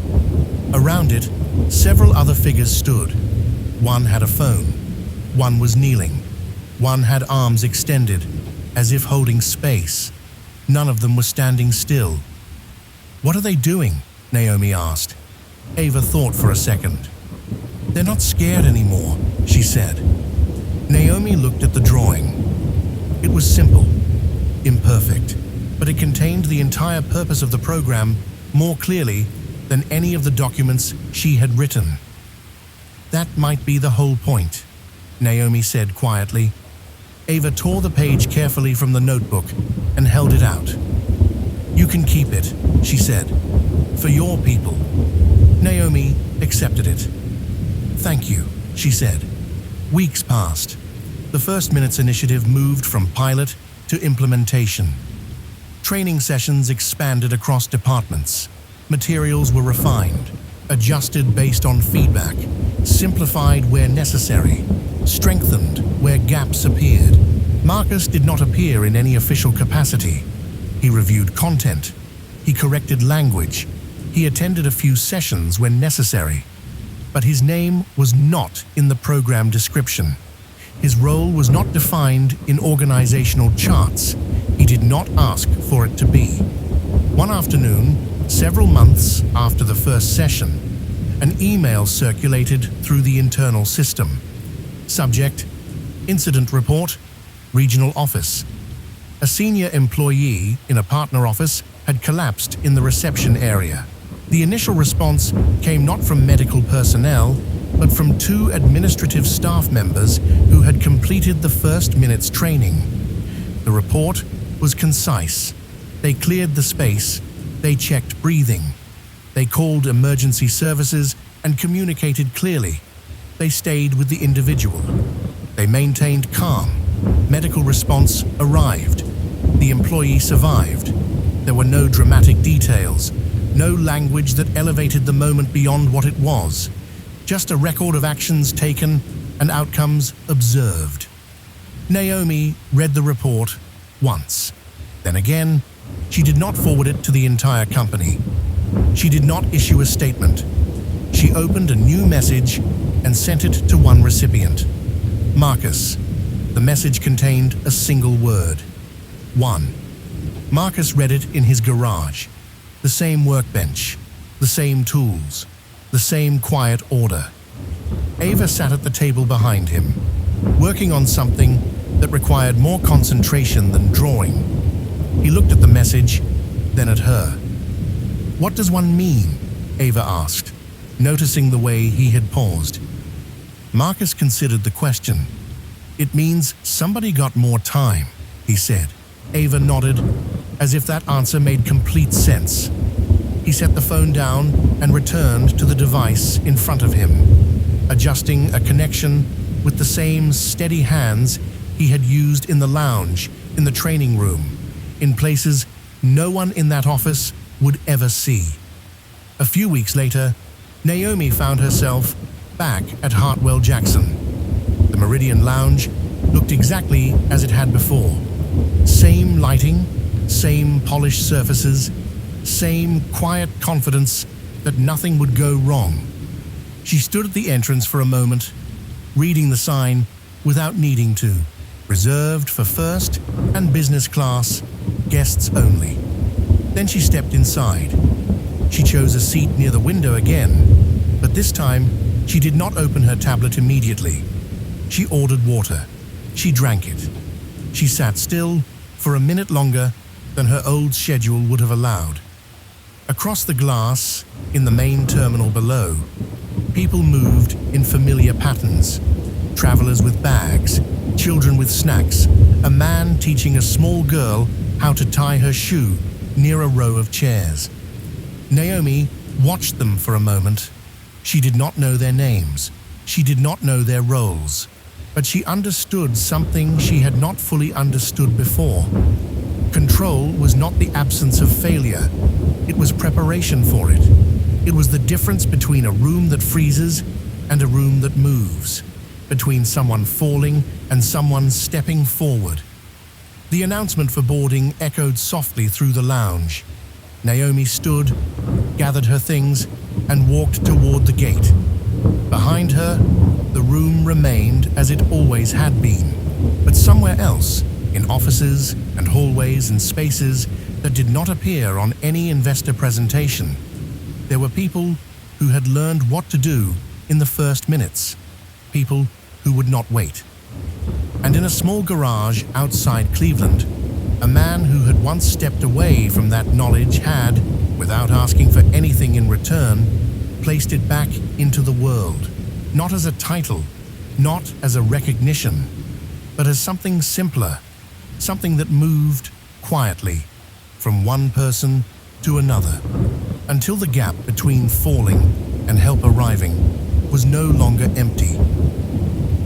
Around it, several other figures stood. One had a phone. One was kneeling. One had arms extended, as if holding space. None of them were standing still. "What are they doing?" Naomi asked. Ava thought for a second. "They're not scared anymore," she said. Naomi looked at the drawing. It was simple, imperfect, but it contained the entire purpose of the program more clearly than any of the documents she had written. "That might be the whole point," Naomi said quietly. Ava tore the page carefully from the notebook and held it out. "You can keep it," she said. "For your people." Naomi accepted it. "Thank you," she said. Weeks passed. The First Minutes initiative moved from pilot to implementation. Training sessions expanded across departments. Materials were refined, adjusted based on feedback, simplified where necessary, strengthened where gaps appeared. Marcus did not appear in any official capacity. He reviewed content. He corrected language. He attended a few sessions when necessary. But his name was not in the program description. His role was not defined in organizational charts. He did not ask for it to be. One afternoon, several months after the first session, an email circulated through the internal system. Subject: Incident Report, Regional Office. A senior employee in a partner office had collapsed in the reception area. The initial response came not from medical personnel, but from 2 administrative staff members who had completed the First Minutes training. The report was concise. They cleared the space. They checked breathing. They called emergency services and communicated clearly. They stayed with the individual. They maintained calm. Medical response arrived. The employee survived. There were no dramatic details, no language that elevated the moment beyond what it was. Just a record of actions taken and outcomes observed. Naomi read the report once. Then again, she did not forward it to the entire company. She did not issue a statement. She opened a new message and sent it to one recipient. Marcus. The message contained a single word. 1. Marcus read it in his garage. The same workbench, the same tools, the same quiet order. Ava sat at the table behind him, working on something that required more concentration than drawing. He looked at the message, then at her. "What does one mean?" Ava asked, noticing the way he had paused. Marcus considered the question. "It means somebody got more time," he said. Ava nodded, as if that answer made complete sense. He set the phone down and returned to the device in front of him, adjusting a connection with the same steady hands he had used in the lounge, in the training room, in places no one in that office would ever see. A few weeks later, Naomi found herself back at Hartwell Jackson. The Meridian Lounge looked exactly as it had before. Same lighting, same polished surfaces, same quiet confidence that nothing would go wrong. She stood at the entrance for a moment, reading the sign without needing to. Reserved for first and business class, guests only. Then she stepped inside. She chose a seat near the window again, but this time she did not open her tablet immediately. She ordered water. She drank it. She sat still for a minute longer than her old schedule would have allowed. Across the glass, in the main terminal below, people moved in familiar patterns. Travelers with bags, children with snacks, a man teaching a small girl how to tie her shoe near a row of chairs. Naomi watched them for a moment. She did not know their names. She did not know their roles. But she understood something she had not fully understood before. Control was not the absence of failure. It was preparation for it. It was the difference between a room that freezes and a room that moves, between someone falling and someone stepping forward. The announcement for boarding echoed softly through the lounge. Naomi stood, gathered her things, and walked toward the gate. Behind her, the room remained as it always had been, but somewhere else, in offices and hallways and spaces that did not appear on any investor presentation, there were people who had learned what to do in the first minutes, people who would not wait. And in a small garage outside Cleveland, a man who had once stepped away from that knowledge had, without asking for anything in return, placed it back into the world, not as a title, not as a recognition, but as something simpler, something that moved quietly from one person to another, until the gap between falling and help arriving was no longer empty.